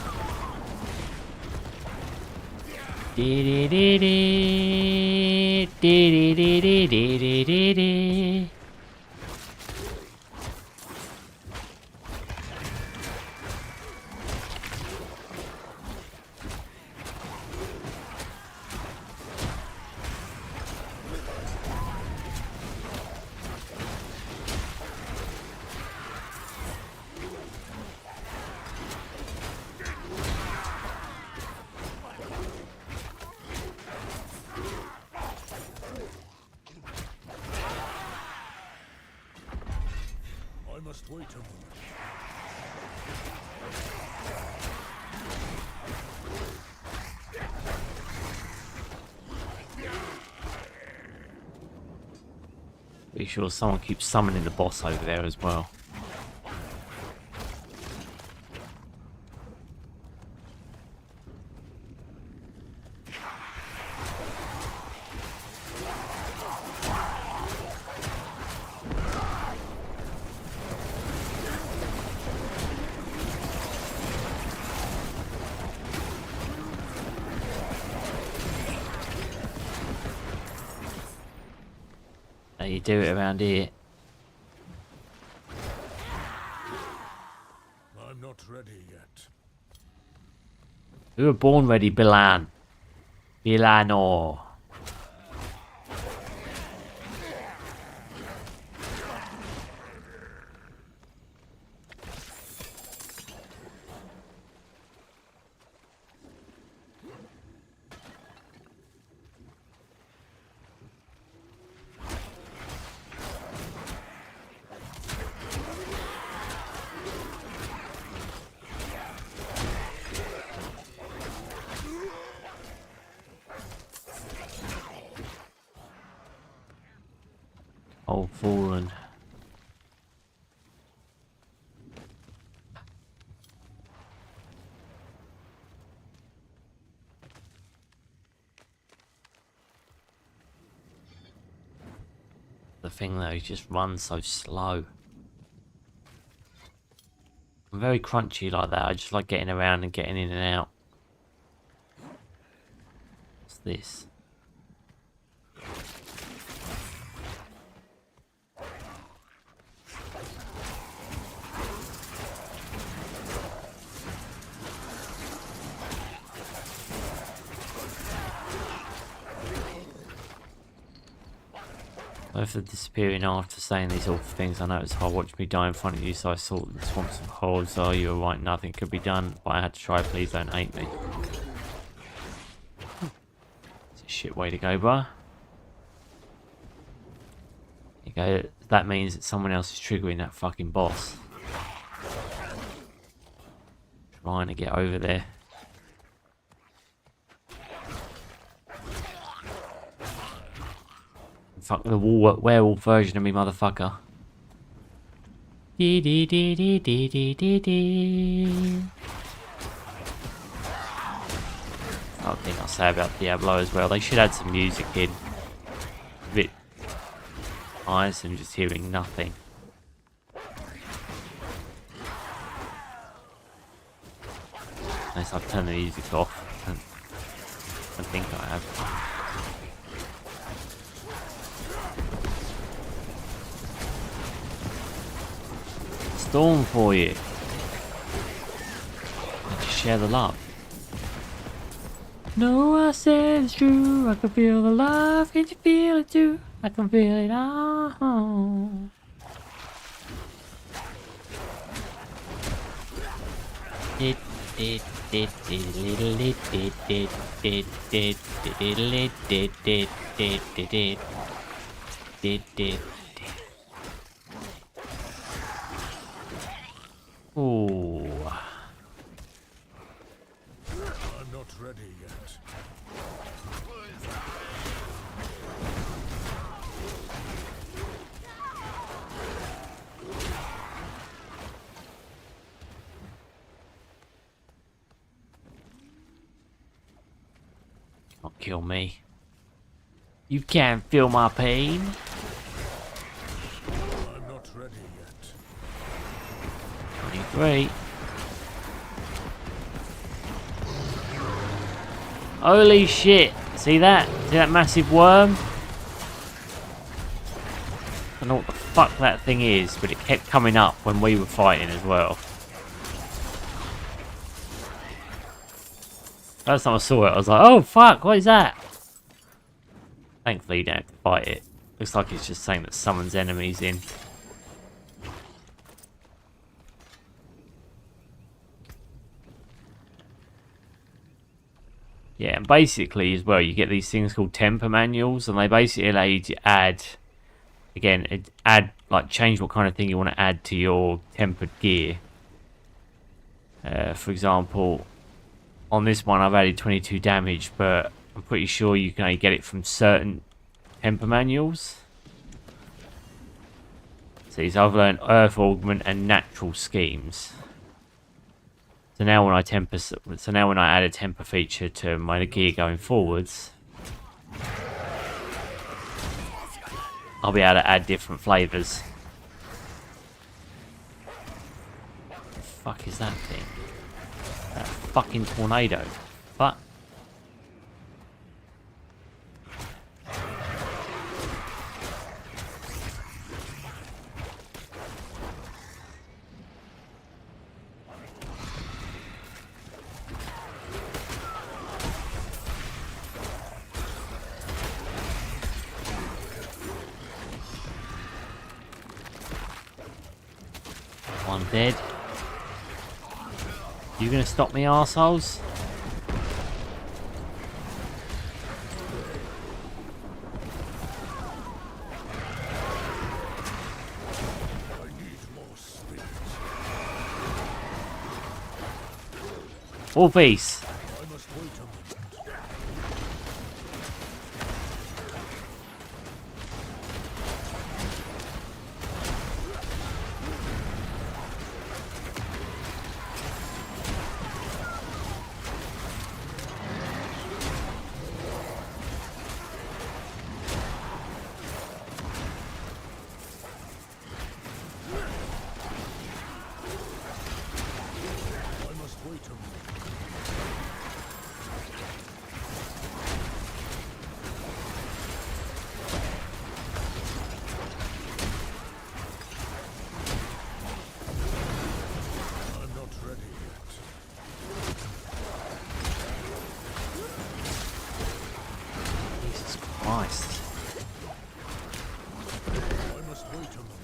[SPEAKER 1] Dee-dee-dee-dee-dee-dee-dee-dee-dee-dee-dee.
[SPEAKER 2] I must wait a moment.
[SPEAKER 1] Be sure someone keeps summoning the boss over there as well. How you do it around here. We were born ready, BILAN. BILANor. Oh, fallen. The thing though, he just runs so slow. I'm very crunchy like that. I just like getting around and getting in and out. What's this? Both are disappearing after saying these awful things. I know it's hard watching me die in front of you, so I sought the swamps of holes. Oh, you were right, nothing could be done, but I had to try. Please don't hate me. It's a shit way to go, bruh. You go, that means that someone else is triggering that fucking boss. Trying to get over there. Fuck the werewolf version of me, motherfucker. Dee dee dee dee dee dee dee dee. Another thing I'll say about Diablo as well, they should add some music in. A bit nice and just hearing nothing. Unless I've turned the music off. I think I have. Storm for you. And just share the love. No, I said it's true. I can feel the love. Can you feel it too? I can feel it. Ooh.
[SPEAKER 2] I'm not ready yet.
[SPEAKER 1] Don't kill me. You can't feel my pain.
[SPEAKER 2] I'm not ready yet.
[SPEAKER 1] 23. Holy shit. See that? See that massive worm? I don't know what the fuck that thing is, but it kept coming up when we were fighting as well. First time I saw it, I was like, oh fuck, what is that? Thankfully you don't have to fight it. Looks like it's just saying that summons enemies in. Yeah, and basically as well, you get these things called temper manuals, and they basically allow you to add, again, change what kind of thing you want to add to your tempered gear. For example, on this one I've added 22 damage, but I'm pretty sure you can only get it from certain temper manuals. So I've learned Earth Augment and Natural Schemes. So now when I add a temper feature to my gear going forwards, I'll be able to add different flavors. What the fuck is that thing? That fucking tornado. Fuck. dead. You gonna stop me, arseholes? All peace.
[SPEAKER 2] I must wait a moment. I must wait a moment. I'm not ready yet.
[SPEAKER 1] Jesus Christ.
[SPEAKER 2] I must wait a moment.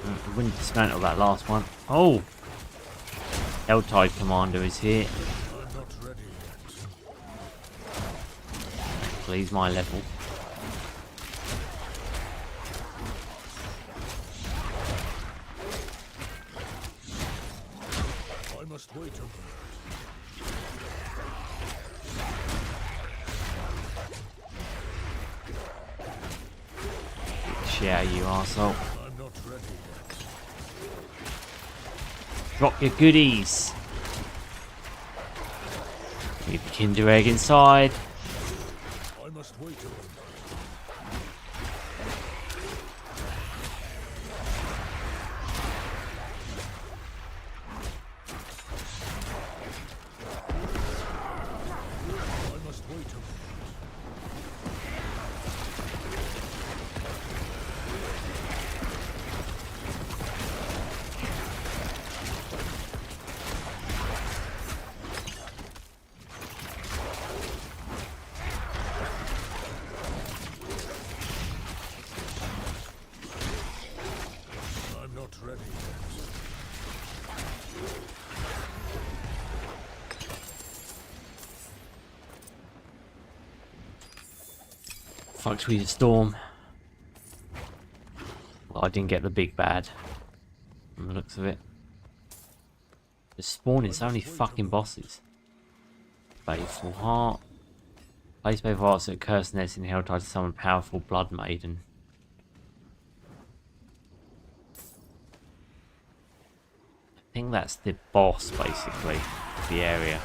[SPEAKER 1] I wouldn't dismantle that last one. Oh! Helltide Commander is here.
[SPEAKER 2] I'm not ready yet.
[SPEAKER 1] Please, my level.
[SPEAKER 2] I must wait a moment.
[SPEAKER 1] Share you arsehole.
[SPEAKER 2] I'm not ready yet.
[SPEAKER 1] Drop your goodies. Leave the Kinder Egg inside.
[SPEAKER 2] I must wait a moment. I must wait a moment. I'm not ready yet.
[SPEAKER 1] Fucked with the storm. Well, I didn't get the big bad. From the looks of it. The spawning so many fucking bosses. Faithful Heart. Place Faithful Hearts at Cursed Nest in Helltide to summon powerful Blood Maiden. I think that's the boss, basically. The area.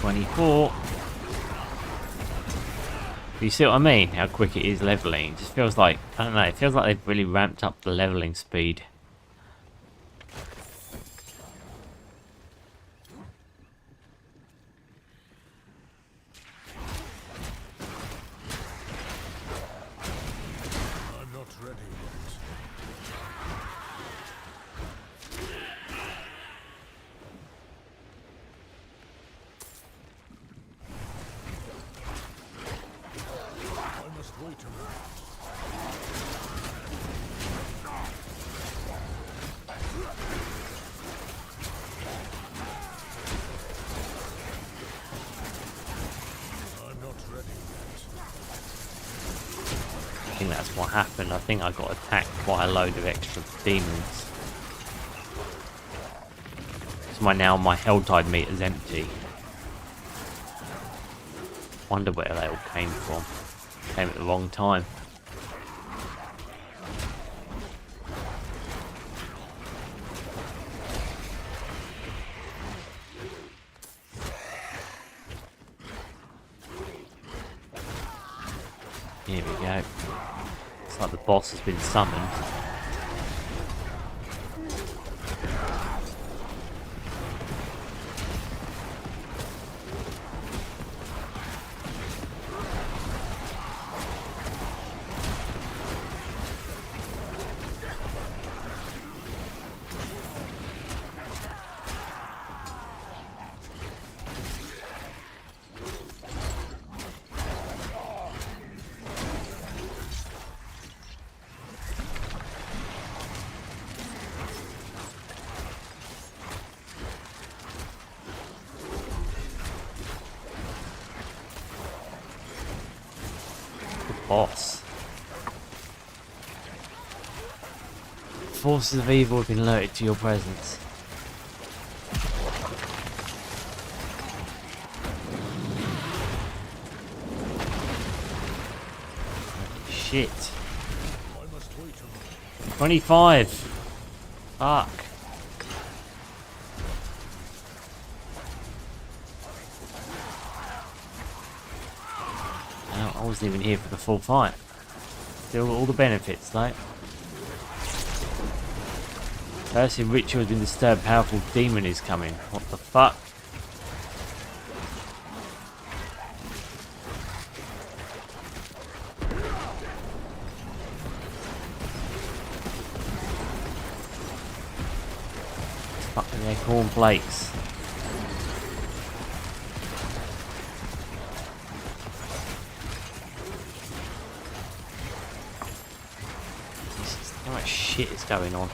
[SPEAKER 1] $24. You see what I mean? How quick it is leveling. It just feels like, I don't know, it feels like they've really ramped up the leveling speed.
[SPEAKER 2] I'm not ready yet. I must wait a moment. I'm not ready yet.
[SPEAKER 1] I think that's what happened. I think I got attacked by a load of extra demons. So my Helltide meter's empty. Wonder where they all came from. Came at the wrong time. Here we go. Looks like the boss has been summoned. boss. Forces of evil have been alerted to your presence. Shit.
[SPEAKER 2] I must wait a moment.
[SPEAKER 1] 25. Fuck. No, I wasn't even here for the full fight. Still all the benefits, though. Cursing ritual has been disturbed. Powerful demon is coming. What the fuck? Fucking their cornflakes. How much shit is going on?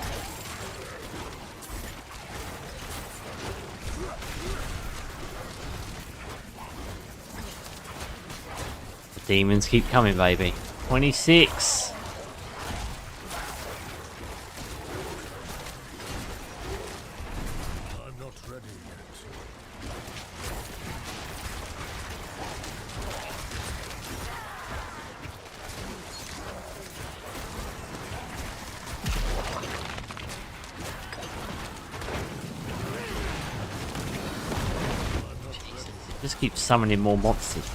[SPEAKER 1] The demons keep coming, baby. 26.
[SPEAKER 2] I'm not ready yet.
[SPEAKER 1] Just keep summoning more monsters.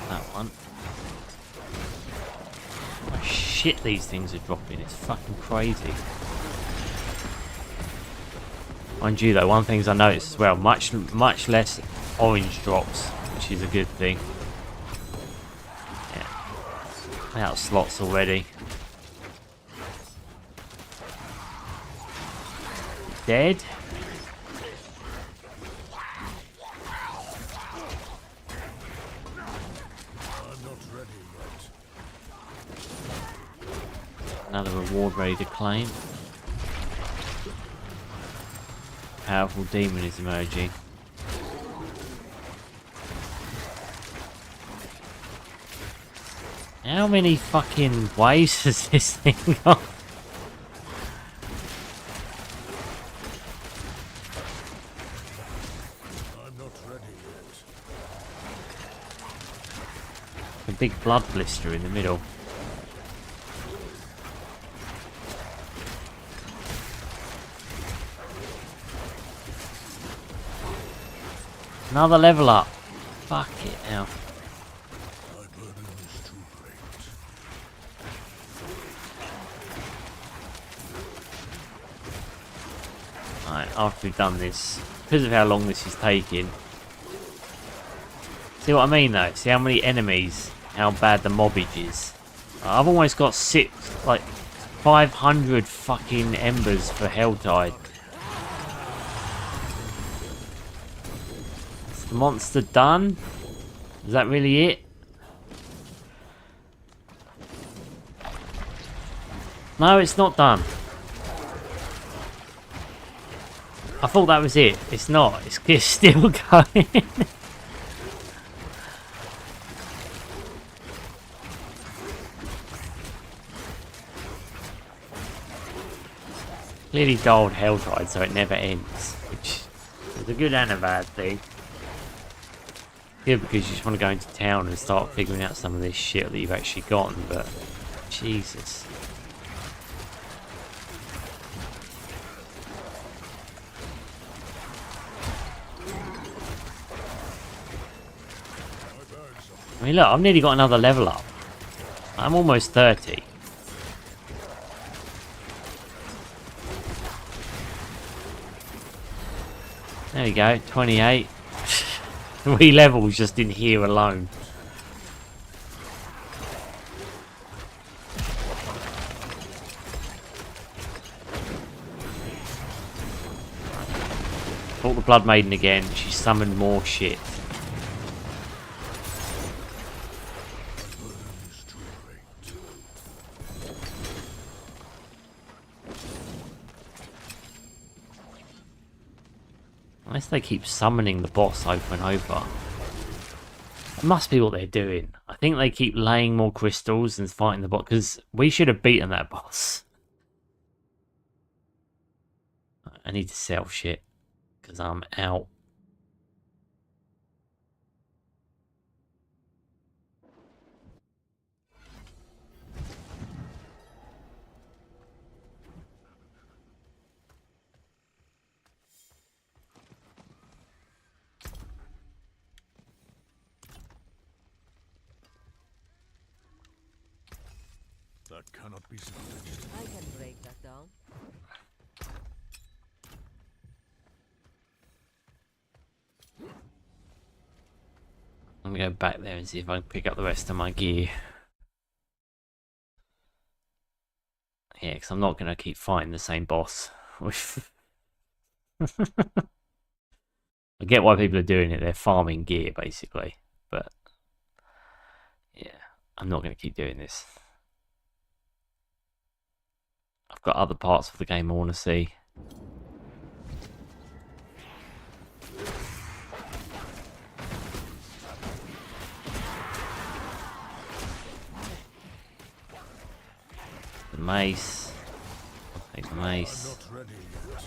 [SPEAKER 1] That one. Oh shit, these things are dropping. It's fucking crazy. Mind you, though, one thing I noticed as well, much less orange drops, which is a good thing. Out of slots already. Dead.
[SPEAKER 2] I'm not ready yet.
[SPEAKER 1] Another reward ready to claim. Powerful demon is emerging. How many fucking waves has this thing got?
[SPEAKER 2] I'm not ready yet.
[SPEAKER 1] A big blood blister in the middle. Another level up. Fuck it now.
[SPEAKER 2] My burden is too great.
[SPEAKER 1] Right, after we've done this, because of how long this is taking. See what I mean though? See how many enemies, how bad the mobbage is. I've almost got 500 fucking embers for Helltide. Is the monster done? Is that really it? No, it's not done. I thought that was it. It's not. It's still going. Clearly dialed Helltide so it never ends, which is a good and a bad thing. Good because you just want to go into town and start figuring out some of this shit that you've actually gotten, but Jesus. I mean, look, I've nearly got another level up. I'm almost 30. There we go, 28. 3 levels just in here alone. Fought the Blood Maiden again. She summoned more shit. Unless they keep summoning the boss over and over. It must be what they're doing. I think they keep laying more crystals and fighting the boss, because we should have beaten that boss. I need to sell shit, because I'm out.
[SPEAKER 2] That cannot be salvaged.
[SPEAKER 3] I can break that down.
[SPEAKER 1] I'm going to go back there and see if I can pick up the rest of my gear. Yeah, because I'm not going to keep fighting the same boss. I get why people are doing it. They're farming gear, basically. But, yeah, I'm not going to keep doing this. I've got other parts of the game I want to see. The mace. I'll take the mace.
[SPEAKER 2] I'm not ready yet.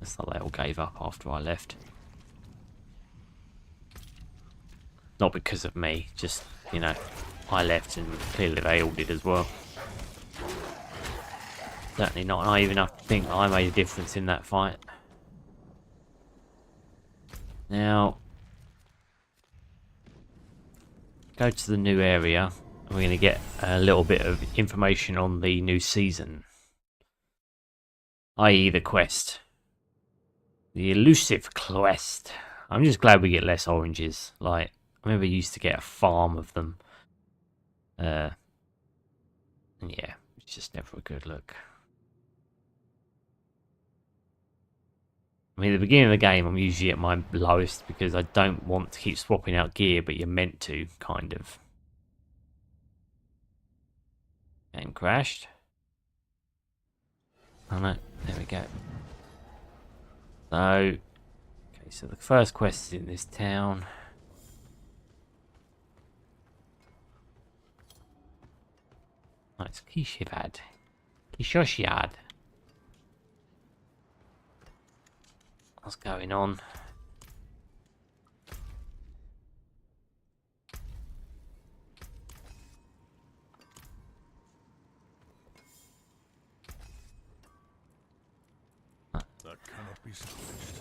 [SPEAKER 1] It's like they all gave up after I left. Not because of me, just, you know, I left and clearly they all did as well. Certainly not naive enough to think that I made a difference in that fight. Now, go to the new area and we're going to get a little bit of information on the new season. I.e. the quest. The elusive quest. I'm just glad we get less oranges. Like, I remember you used to get a farm of them. And yeah, it's just never a good look. I mean, at the beginning of the game, I'm usually at my lowest because I don't want to keep swapping out gear, but you're meant to, kind of. Game crashed. Oh no, there we go. So, okay, so the first quest is in this town. Oh, it's Kishivad. Kishoshiad. What's going on?
[SPEAKER 2] That cannot be salvaged.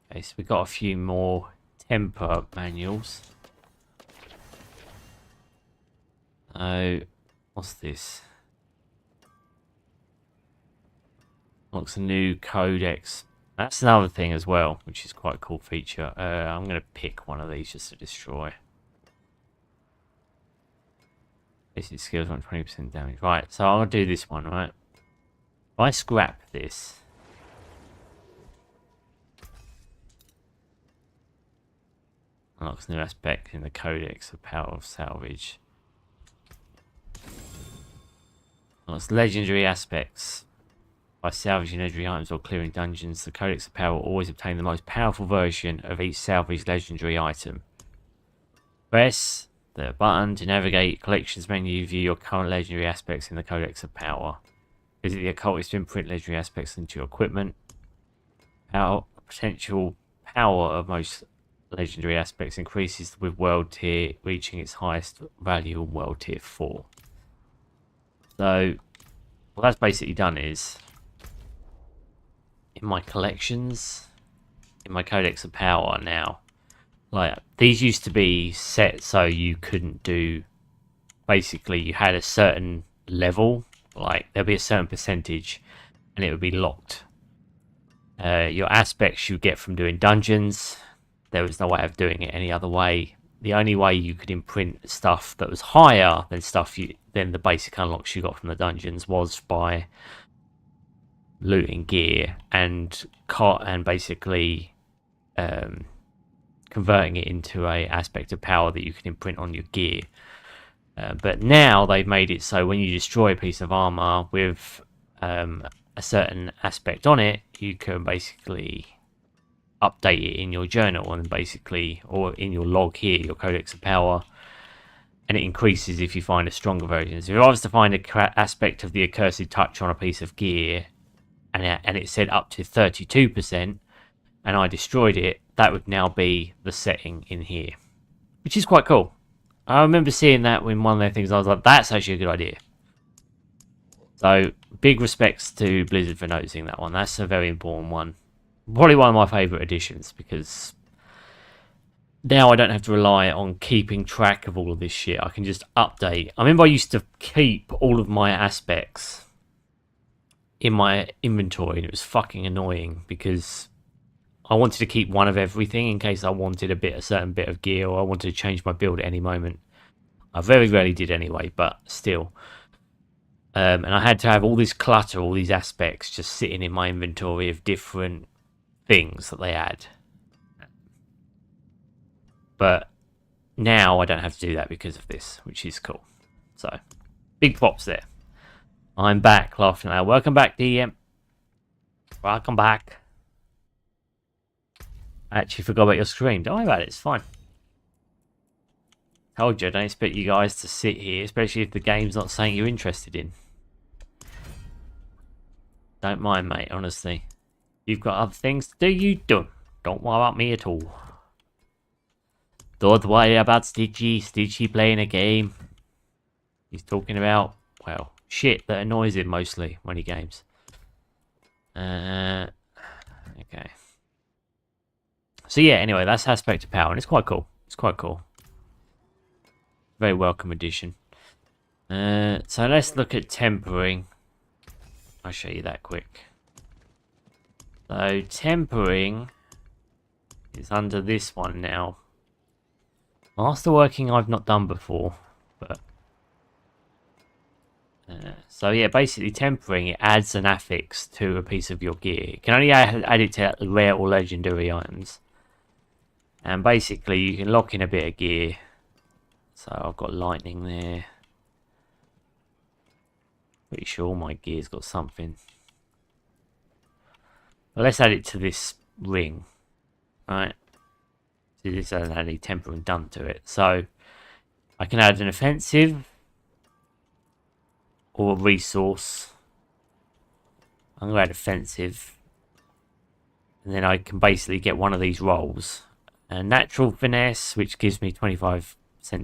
[SPEAKER 1] Okay, so we got a few more temper manuals. Oh, what's this? Looks a new codex. That's another thing as well, which is quite a cool feature. I'm going to pick one of these just to destroy. Basic skills, 20% damage. Right, so I'll do this one, right? If I scrap this, unlocks new aspect in the codex of power of salvage. Unlocks legendary aspects. By salvaging legendary items or clearing dungeons, the Codex of Power will always obtain the most powerful version of each salvaged legendary item. Press the button to navigate collections menu, view your current legendary aspects in the Codex of Power. Visit the occultist to imprint legendary aspects into your equipment. Potential power of most legendary aspects increases with world tier reaching its highest value in world tier 4. So, what that's basically done is, in my collections, in my Codex of Power now, like, these used to be set so you couldn't do, basically you had a certain level, like there'd be a certain percentage and it would be locked. Your aspects you get from doing dungeons, there was no way of doing it any other way. The only way you could imprint stuff that was higher than than the basic unlocks you got from the dungeons was by looting gear and basically converting it into a aspect of power that you can imprint on your gear. But now they've made it so when you destroy a piece of armor with a certain aspect on it, you can basically update it in your journal and basically, or in your log here, your codex of power, and it increases if you find a stronger version. So if I was to find a aspect of the accursed touch on a piece of gear and it said up to 32% and I destroyed it, that would now be the setting in here, which is quite cool. I remember seeing that in one of their things. I was like, that's actually a good idea. So big respects to Blizzard for noticing that one. That's a very important one. Probably one of my favourite additions, because now I don't have to rely on keeping track of all of this shit. I can just update. I remember I used to keep all of my aspects in my inventory, and it was fucking annoying because I wanted to keep one of everything in case I wanted a certain bit of gear, or I wanted to change my build at any moment. I very rarely did anyway, but still. And I had to have all this clutter, all these aspects just sitting in my inventory of different things that they add. But now I don't have to do that because of this, which is cool. So, big props there. I'm back, laughing now. Welcome back, DM. Welcome back. I actually forgot about your stream. Don't worry about it, it's fine. Told you, I don't expect you guys to sit here, especially if the game's not something you're interested in. Don't mind, mate, honestly. You've got other things to do, you don't. Don't worry about me at all. Don't worry about Stitchy. Stitchy playing a game. He's talking about, well, shit that annoys him mostly when he games. Okay. So yeah, anyway, that's Aspect of Power, and it's quite cool. It's quite cool. Very welcome addition. So let's look at tempering. I'll show you that quick. So tempering is under this one now. Masterworking I've not done before, but so yeah, basically tempering, it adds an affix to a piece of your gear. You can only add it to rare or legendary items, and basically you can lock in a bit of gear. So I've got lightning there. Pretty sure my gear's got something. Well, let's add it to this ring, right? See, this hasn't had any tempering done to it, so I can add an offensive or a resource. I'm going to add offensive, and then I can basically get one of these rolls. A natural finesse, which gives me 25%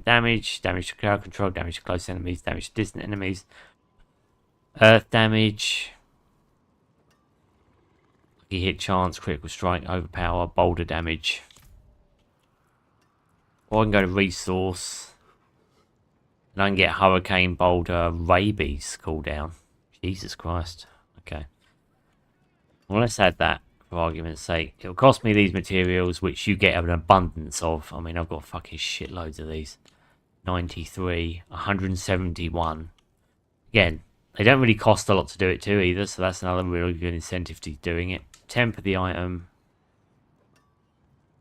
[SPEAKER 1] damage, damage to crowd control, damage to close enemies, damage to distant enemies, earth damage, lucky hit chance, critical strike, overpower, boulder damage. Or I can go to resource, and I can get hurricane, boulder, rabies cooldown. Jesus Christ. Okay. Well, let's add that for argument's sake. It'll cost me these materials, which you get an abundance of. I mean, I've got fucking shitloads of these. 93, 171. Again, they don't really cost a lot to do it too either, so that's another really good incentive to doing it. Temper the item.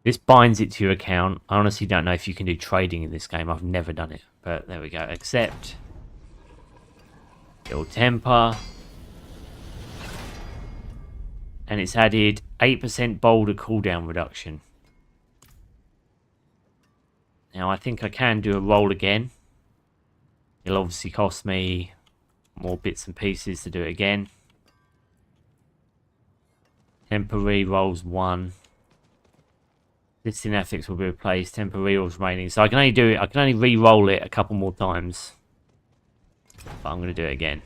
[SPEAKER 1] This binds it to your account. I honestly don't know if you can do trading in this game. I've never done it, but there we go. Accept. It'll temper. And it's added 8% boulder cooldown reduction. Now I think I can do a roll again. It'll obviously cost me more bits and pieces to do it again. Temporary rolls 1. Existing ethics will be replaced. Temporary rolls remaining. So I can only do it. I can only re-roll it a couple more times. But I'm going to do it again.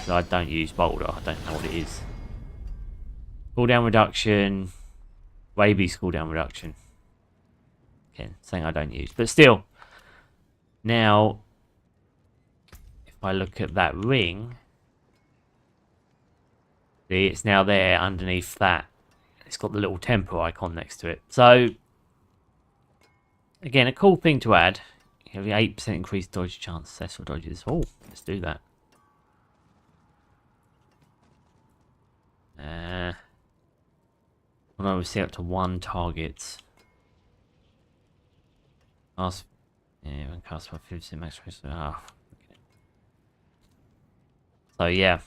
[SPEAKER 1] So I don't use boulder. I don't know what it is. Cooldown reduction. Rabies cooldown reduction. Again, something I don't use. But still. Now, if I look at that ring. See, it's now there underneath that. It's got the little temper icon next to it. So, again, a cool thing to add. You have the 8% increased dodge chance. Successful dodges. Oh, let's do that. Although we set up to 1 target. Cast, yeah, when cast by 50% max range. Ah, okay. So yeah,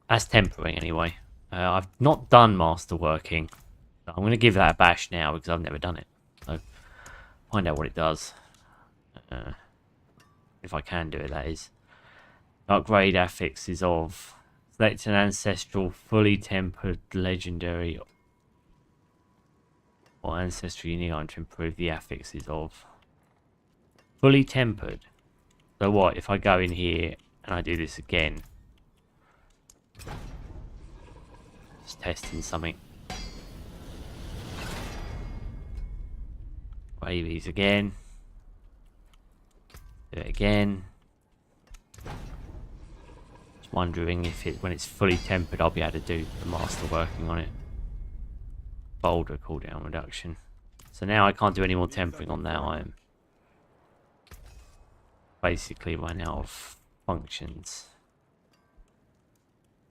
[SPEAKER 1] that's tempering anyway. I've not done masterworking. I'm going to give that a bash now because I've never done it. So find out what it does. If I can do it, that is. Upgrade affixes of select an ancestral fully tempered legendary or ancestral unique item to improve the affixes of fully tempered. So what if I go in here and I do this again? Just testing something. Grave these again. Do it again. Just wondering if when it's fully tempered, I'll be able to do the master working on it. Boulder cooldown reduction. So now I can't do any more tempering on that item. Basically run out of functions.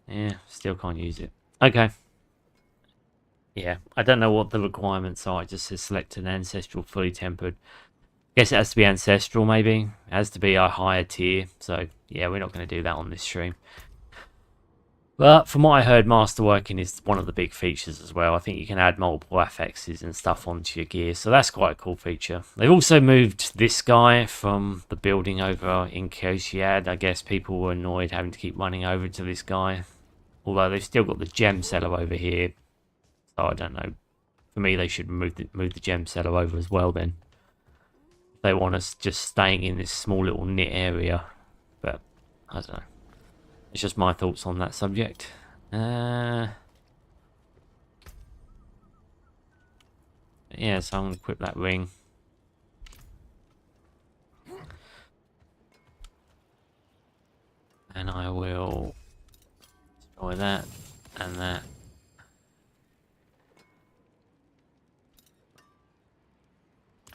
[SPEAKER 1] Yeah, still can't use it. Okay. Yeah, I don't know what the requirements are. It just says select an ancestral fully tempered. Guess it has to be ancestral, maybe. It has to be a higher tier. So, yeah, we're not going to do that on this stream. But from what I heard, masterworking is one of the big features as well. I think you can add multiple affixes and stuff onto your gear. So that's quite a cool feature. They've also moved this guy from the building over in Koshiad. I guess people were annoyed having to keep running over to this guy. Although they've still got the gem seller over here. So I don't know. For me, they should move the gem seller over as well then. They want us just staying in this small little knit area, but I don't know. It's just my thoughts on that subject. Yeah, so I'm going to equip that ring. And I will destroy that and that.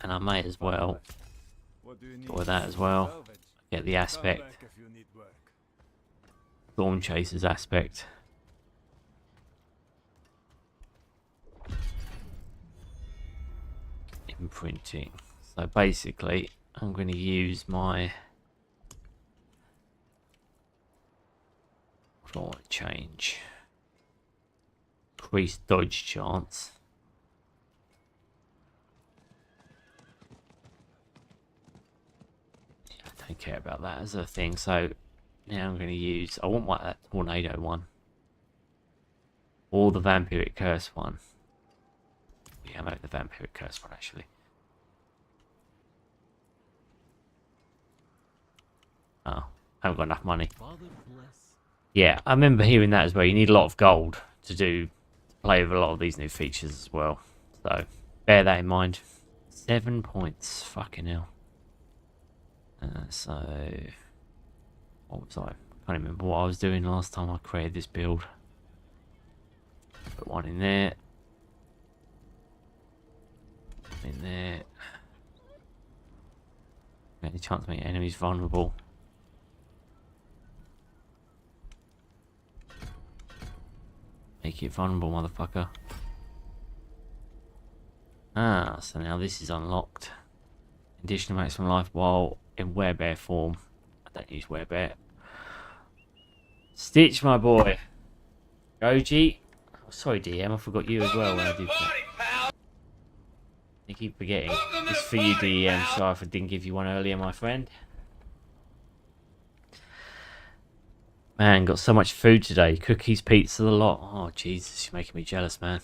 [SPEAKER 1] And I may as well destroy that as well. Get the aspect. Storm Chaser's aspect. Imprinting. So basically, I'm going to use my... What do I want to change? Increased dodge chance. I don't care about that as a thing, so now I'm going to use... I want that tornado one. Or the vampiric curse one. Yeah, I like the vampiric curse one actually. Oh, I haven't got enough money. Yeah, I remember hearing that as well. You need a lot of gold to play with a lot of these new features as well. So, bear that in mind. 7 points. Fucking hell. So, what was I can't remember what I was doing last time I created this build. Put one in there. In there. Any chance to make enemies vulnerable. Make it vulnerable, motherfucker. Ah, so now this is unlocked. Additional maximum life while in werebear form. I don't use werebear. Stitch, my boy. Goji. Oh, sorry, DM. I forgot you as well when I did that. You keep forgetting. It's for you, DM. Sorry if I didn't give you one earlier, my friend. Man, got so much food today. Cookies, pizza, the lot. Oh, Jesus, you're making me jealous, man.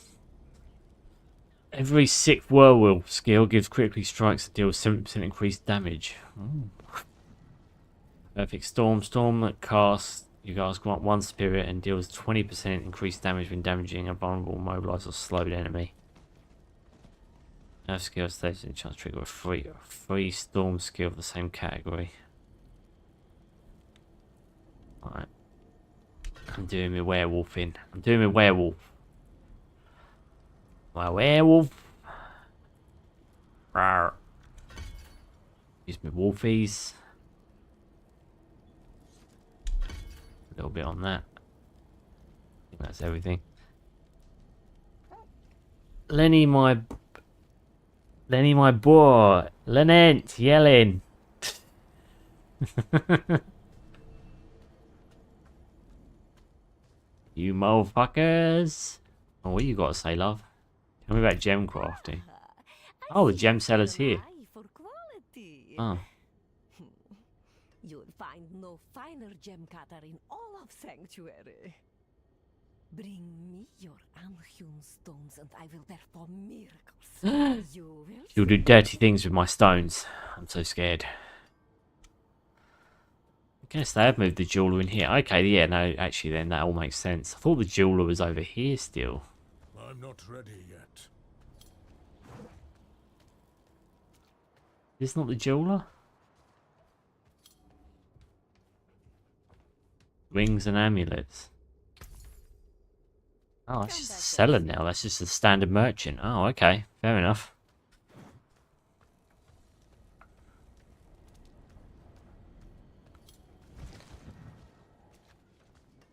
[SPEAKER 1] Every 6th werewolf skill gives critically strikes that deals 70% increased damage. Ooh. Perfect storm. Storm that casts, you guys grant 1 spirit and deals 20% increased damage when damaging a vulnerable, mobilized, or slowed enemy. Nerf skill stays in chance to trigger a free storm skill of the same category. Alright. I'm doing my werewolfing. I'm doing my werewolf. My werewolf. Rawr. Use my wolfies. A little bit on that. I think that's everything. Lenny, my boy. Lenent, yelling. You motherfuckers. Oh, what you got to say, love? Tell me about gem crafting. Oh, the gem seller's here. Oh.
[SPEAKER 3] You'll find no finer gem cutter in all of Sanctuary. Bring me your unhewn stones and I will perform miracles. You will.
[SPEAKER 1] You'll do dirty things with my stones. I'm so scared. I guess they have moved the jeweler in here. Okay, yeah, no, actually then that all makes sense. I thought the jeweler was over here still.
[SPEAKER 2] I'm not ready yet.
[SPEAKER 1] Is this not the jeweler? Rings and amulets. Oh, that's just a seller now. That's just a standard merchant. Oh, okay. Fair enough.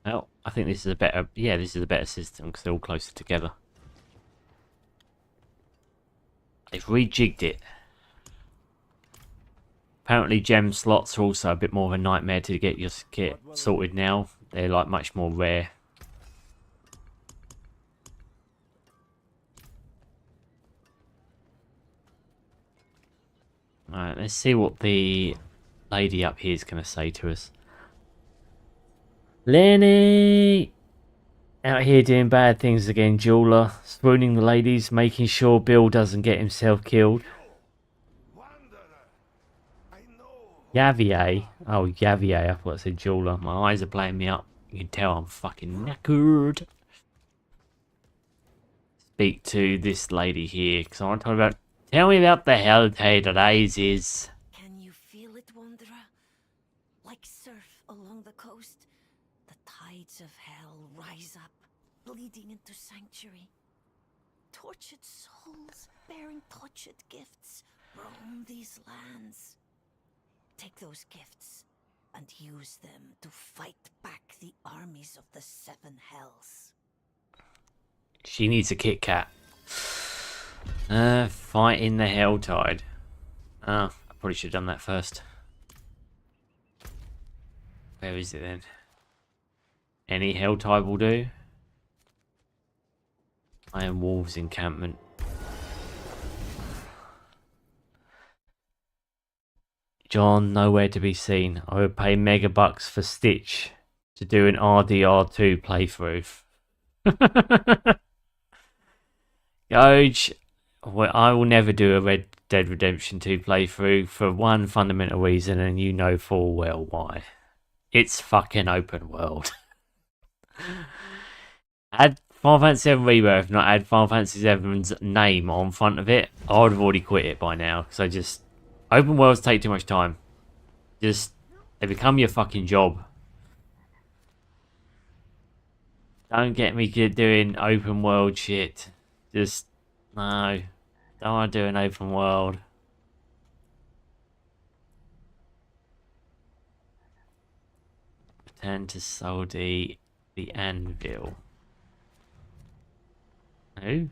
[SPEAKER 1] Well, I think this is a better... Yeah, this is a better system because they're all closer together. They've rejigged it. Apparently gem slots are also a bit more of a nightmare to get your kit sorted now. They're like much more rare. Alright, let's see what the lady up here is going to say to us. Lenny! Out here doing bad things again, jeweler. Swooning the ladies, making sure Bill doesn't get himself killed. Yavier. Oh, Yavier. I thought it said jeweler. My eyes are playing me up. You can tell I'm fucking knackered. Speak to this lady here, because I want to talk about... Tell me about the Helltide Races.
[SPEAKER 3] Can you feel it, wanderer? Like surf along the coast, the tides of hell rise up, bleeding into sanctuary. Tortured souls bearing tortured gifts roam these lands. Take those gifts and use them to fight back the armies of the seven hells.
[SPEAKER 1] She needs a Kit Kat. Fight in the Helltide. Oh, I probably should have done that first. Where is it then? Any Helltide will do. Iron Wolves encampment. John, nowhere to be seen. I would pay mega bucks for Stitch to do an RDR2 playthrough. Goj, well, I will never do a Red Dead Redemption 2 playthrough for one fundamental reason, and you know full well why. It's fucking open world. Add Final Fantasy VII Rebirth, not add Final Fantasy VII's name on front of it, I would have already quit it by now, because I just... Open worlds take too much time. Just... They become your fucking job. Don't get me doing open world shit. Just... No. Don't want to do an open world. Return to Soldi, the Anvil. Who?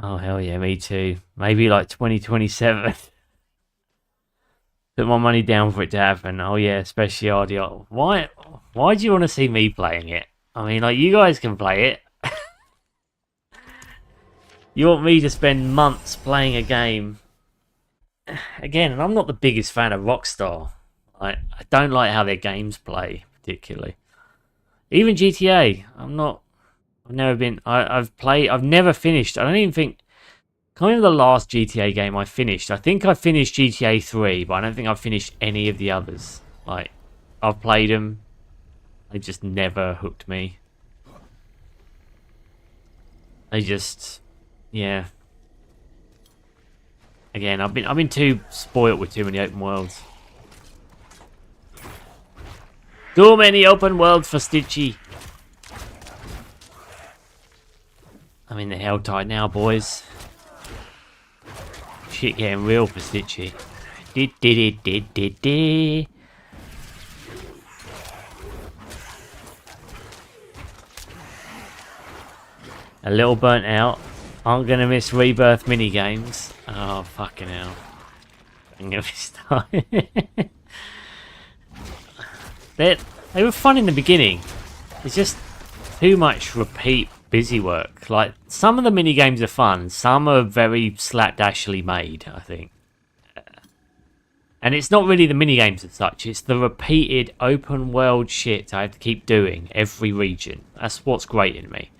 [SPEAKER 1] Oh hell yeah, me too. Maybe like 2027. Put my money down for it to happen. Oh yeah, especially RDR. Why do you want to see me playing it? I mean, like, you guys can play it. You want me to spend months playing a game? Again, and I'm not the biggest fan of Rockstar. I don't like how their games play, particularly. Even GTA, I've never been... I've never finished. I don't even think... Can't remember the last GTA game I finished. I think I finished GTA 3, but I don't think I've finished any of the others. Like, I've played them. They just never hooked me. They just... Yeah. Again, I've been too spoilt with too many open worlds. Too many open worlds for Stitchy. I'm in the Helltide now, boys. Shit getting real for Stitchy. Did. A little burnt out. I'm gonna miss Rebirth minigames. Oh, fucking hell. I'm gonna be starting. They were fun in the beginning. It's just too much repeat busy work. Like, some of the minigames are fun. Some are very slapdashly made, I think. And it's not really the minigames as such. It's the repeated open world shit I have to keep doing every region. That's what's great in me.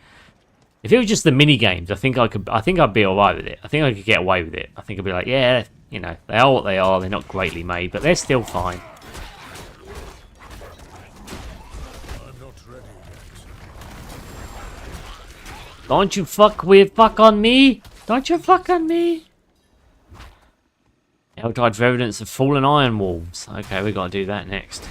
[SPEAKER 1] If it was just the mini games, I think I'd be alright with it. I think I could get away with it. I think I'd be like, yeah, you know, they are what they are. They're not greatly made, but they're still fine.
[SPEAKER 2] I'm not ready yet.
[SPEAKER 1] Don't you fuck on me? Don't you fuck on me? Helltide Evidence of Fallen Iron Wolves. Okay, we gotta do that next.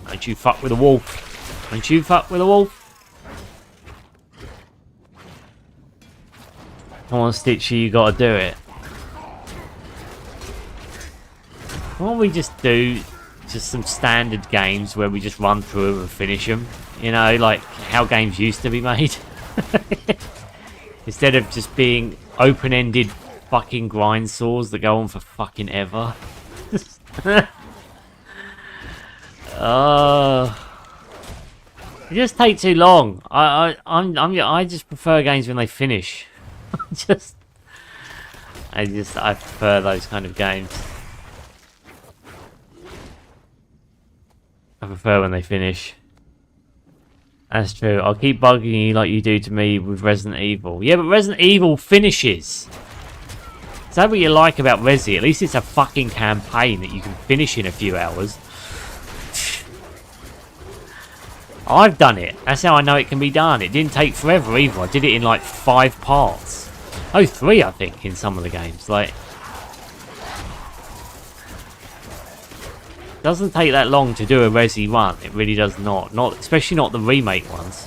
[SPEAKER 1] Don't you fuck with a wolf. Don't you fuck with a wolf. Come on, Stitchy, you gotta do it. Why don't we just do just some standard games where we just run through and finish them? You know, like how games used to be made. Instead of just being open-ended fucking grind saws that go on for fucking ever. It just take too long. I just prefer games when they finish. I prefer those kind of games. I prefer when they finish. That's true. I'll keep bugging you like you do to me with Resident Evil. Yeah, but Resident Evil finishes. Is that what you like about Resi? At least it's a fucking campaign that you can finish in a few hours. I've done it. That's how I know it can be done. It didn't take forever either. I did it in like 5 parts. Oh, 3 I think in some of the games. Like, doesn't take that long to do a Resi run. It really does not. Especially not the remake ones.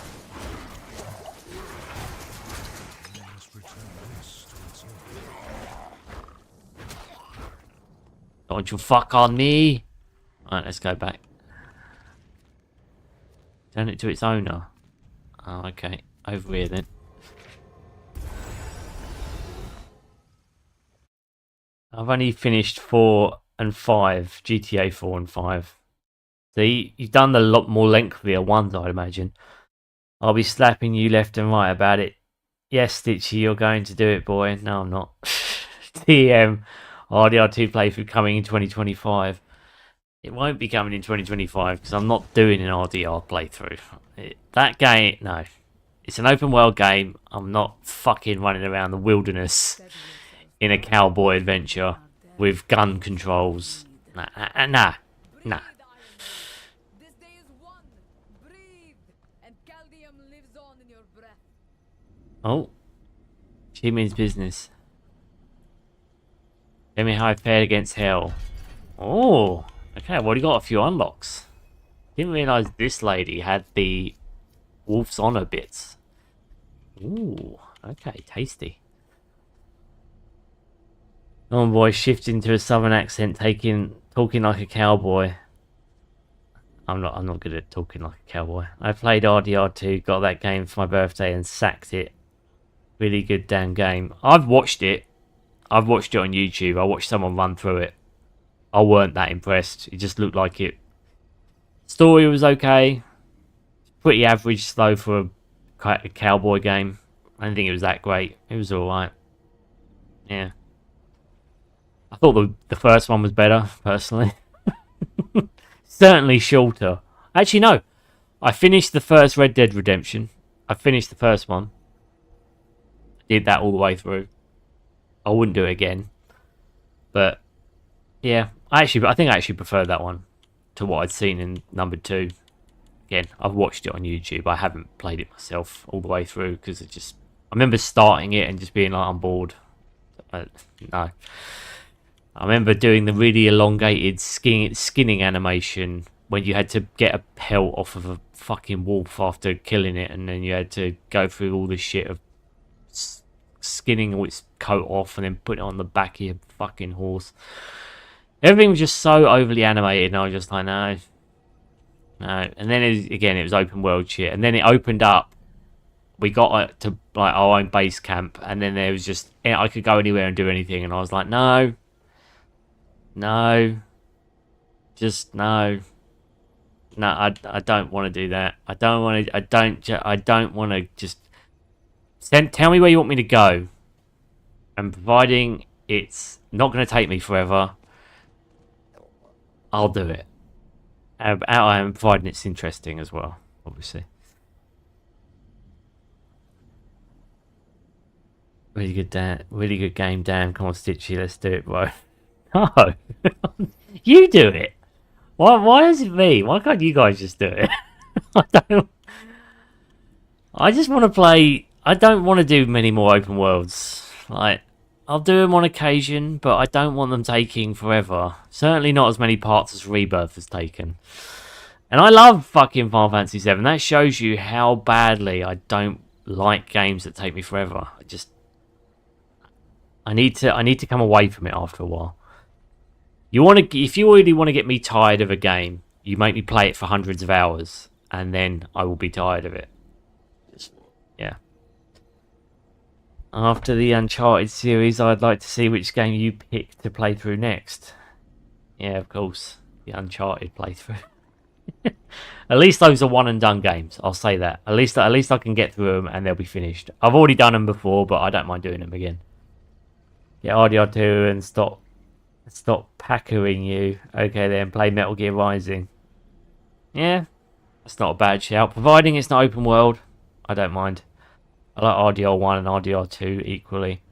[SPEAKER 1] Don't you fuck on me. Alright, let's go back. Turn it to its owner. Oh, okay. Over here then. I've only finished 4 and 5. GTA 4 and 5. See, you've done the lot more lengthier ones, I'd imagine. I'll be slapping you left and right about it. Yes, Stitchy, you're going to do it, boy. No, I'm not. TM. RDR2 playthrough coming in 2025. It won't be coming in 2025 because I'm not doing an RDR playthrough. That game, no. It's an open world game. I'm not fucking running around the wilderness in a cowboy adventure with gun controls. Nah. Oh. She means business. Tell me how I fared against hell. Oh. Okay, I've already got a few unlocks. Didn't realise this lady had the Wolf's Honor bits. Ooh, okay, tasty. Oh boy, shifting to a southern accent, talking like a cowboy. I'm not good at talking like a cowboy. I played RDR2, got that game for my birthday and sacked it. Really good damn game. I've watched it. I've watched it on YouTube. I watched someone run through it. I weren't that impressed. It just looked like it. Story was okay. Pretty average, slow for a cowboy game. I didn't think it was that great. It was alright. Yeah. I thought the first one was better, personally. Certainly shorter. Actually, no. I finished the first Red Dead Redemption. I finished the first one. Did that all the way through. I wouldn't do it again. But, yeah. I think I actually prefer that one to what I'd seen in number 2. Again, I've watched it on YouTube. I haven't played it myself all the way through because I remember starting it and just being like, I'm bored. No. I remember doing the really elongated skinning animation when you had to get a pelt off of a fucking wolf after killing it, and then you had to go through all this shit of skinning all its coat off and then putting it on the back of your fucking horse. Everything was just so overly animated, and I was just like, no. And then it was open world shit, and then it opened up. We got to like our own base camp, and then there was just I could go anywhere and do anything, and I was like, no, just no. No, I don't want to do that. I don't want to. I don't want to just tell me where you want me to go, and providing it's not going to take me forever, I'll do it. And providing it's interesting as well, obviously. Really good game, damn. Come on, Stitchy, let's do it, bro. No, you do it. Why is it me? Why can't you guys just do it? I just want to play. I don't want to do many more open worlds. Like, I'll do them on occasion, but I don't want them taking forever. Certainly not as many parts as Rebirth has taken. And I love fucking Final Fantasy VII. That shows you how badly I don't like games that take me forever. I need to come away from it after a while. If you really want to get me tired of a game, you make me play it for hundreds of hours, and then I will be tired of it. Yeah. After the Uncharted series, I'd like to see which game you pick to play through next. Yeah, of course, the Uncharted playthrough. At least those are one and done games. I'll say that. At least I can get through them and they'll be finished. I've already done them before, but I don't mind doing them again. Get RDR2 and stop packering you. Okay then, play Metal Gear Rising. Yeah, that's not a bad shout. Providing it's not open world, I don't mind. I like RDR1 and RDR2 equally.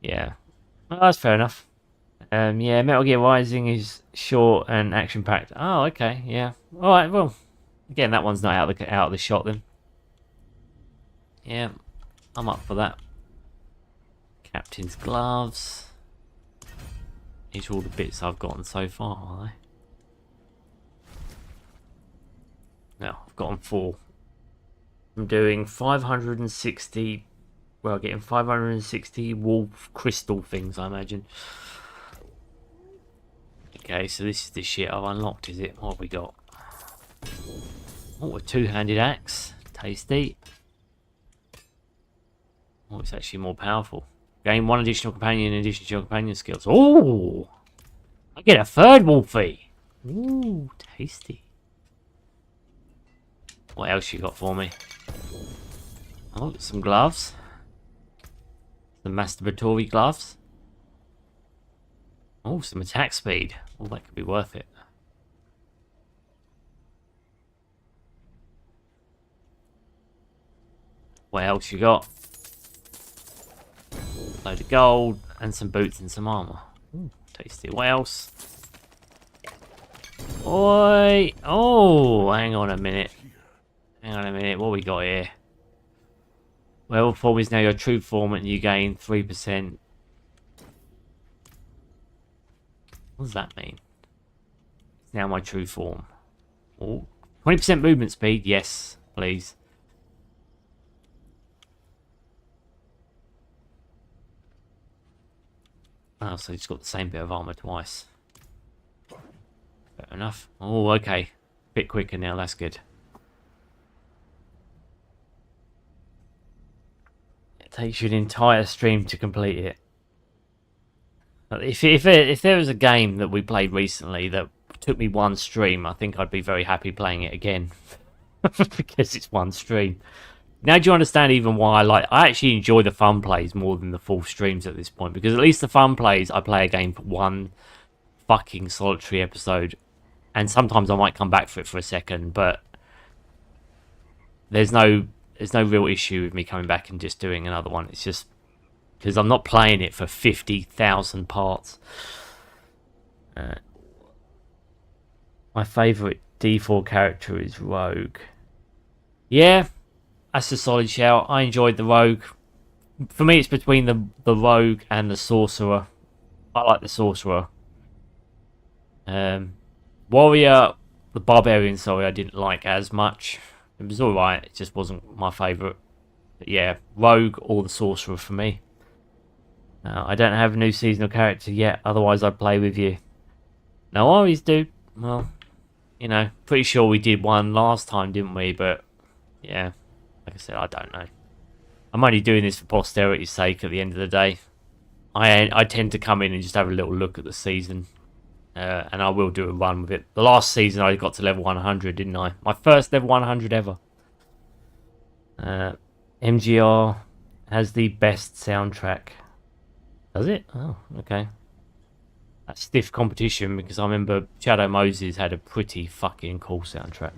[SPEAKER 1] Yeah, well, that's fair enough. Yeah, Metal Gear Rising is short and action-packed. Oh, okay, yeah. Alright, well, again, that one's not out of the shot then. Yeah, I'm up for that. Captain's gloves. These are all the bits I've gotten so far, are they? No, I've gotten 4. I'm doing 560. Well, getting 560 wolf crystal things, I imagine. Okay, so this is the shit I've unlocked, is it? What have we got? Oh, a two-handed axe. Tasty. Oh, it's actually more powerful. Gain 1 additional companion in addition to your companion skills. Oh! I get a 3rd wolfie. Ooh, tasty. What else you got for me? Oh, some gloves. Some masturbatory gloves. Oh, some attack speed. Oh, that could be worth it. What else you got? Load of gold and some boots and some armor. Ooh, tasty. What else? Oi! Oh, hang on a minute. Hang on a minute. What we got here? Werewolf form is now your true form, and you gain 3%. What does that mean? It's now my true form. Oh, 20% movement speed. Yes, please. Oh, so he's got the same bit of armor twice. Fair enough. Oh, okay. Bit quicker now, that's good. It takes you an entire stream to complete it. If there was a game that we played recently that took me 1 stream, I think I'd be very happy playing it again. Because it's 1 stream. Now do you understand even why I actually enjoy the fun plays more than the full streams at this point, because at least the fun plays I play a game for 1 fucking solitary episode, and sometimes I might come back for it for a second, but there's no real issue with me coming back and just doing another one. It's just because I'm not playing it for 50,000 parts. My favourite D4 character is Rogue. Yeah, that's a solid shout. I enjoyed the Rogue. For me, it's between the Rogue and the Sorcerer. I like the Sorcerer. Warrior, the Barbarian, sorry, I didn't like as much. It was alright, it just wasn't my favourite. But yeah, Rogue or the Sorcerer for me. I don't have a new seasonal character yet, otherwise I'd play with you. No worries, dude. Well, you know, pretty sure we did one last time, didn't we? But yeah, like I said, I don't know. I'm only doing this for posterity's sake at the end of the day. I tend to come in and just have a little look at the season. And I will do a run with it. The last season I got to level 100, didn't I? My first level 100 ever. MGR has the best soundtrack. Does it? Oh, okay. That's stiff competition because I remember Shadow Moses had a pretty fucking cool soundtrack.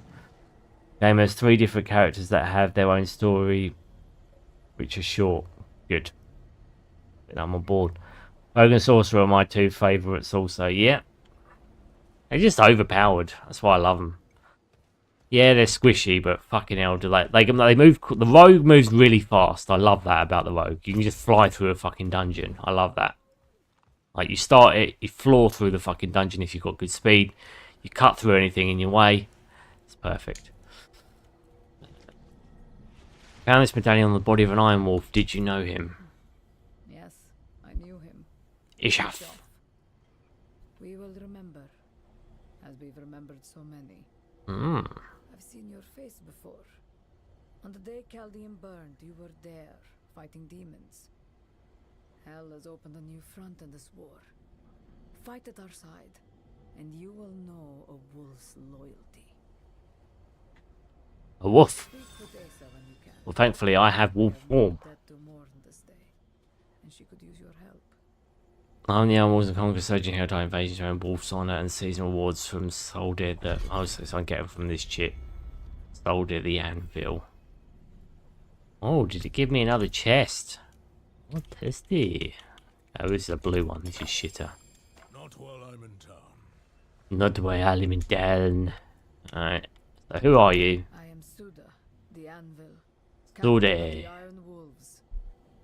[SPEAKER 1] Game has 3 different characters that have their own story, which are short. Good. I'm on board. Rogue and Sorcerer are my 2 favourites also. Yeah. They're just overpowered. That's why I love them. Yeah, they're squishy, but fucking hell, do they move. The Rogue moves really fast. I love that about the Rogue. You can just fly through a fucking dungeon. I love that. Like, you start it, you floor through the fucking dungeon if you've got good speed. You cut through anything in your way. It's perfect. Found this medallion on the body of an Iron Wolf. Did you know him?
[SPEAKER 4] Yes, I knew him.
[SPEAKER 1] Ishaf.
[SPEAKER 4] We will remember, as we've remembered so many. I've seen your face before. On the day Chaldean burned, you were there, fighting demons. Hell has opened a new front in this war. Fight at our side, and you will know a wolf's loyalty.
[SPEAKER 1] A wolf.
[SPEAKER 4] Speak with Asa when you can.
[SPEAKER 1] Well, thankfully I have wolf form.
[SPEAKER 4] Dead to mourn this day, and she could use your help.
[SPEAKER 1] I'm the Iron Wolves and Conquer Surging Helltide Invasions around Wolf's Honor and seasonal awards from Soldier that I was so I get them from this chip. Soldier the Anvil. Oh, did it give me another chest? What is this? Oh, this is a blue one. This is shitter.
[SPEAKER 2] Not while I'm in town.
[SPEAKER 1] Not the way I'm in town. Alright. So who are you?
[SPEAKER 4] I am Suda, the Anvil.
[SPEAKER 1] Suda.
[SPEAKER 4] Captain of the Iron Wolves.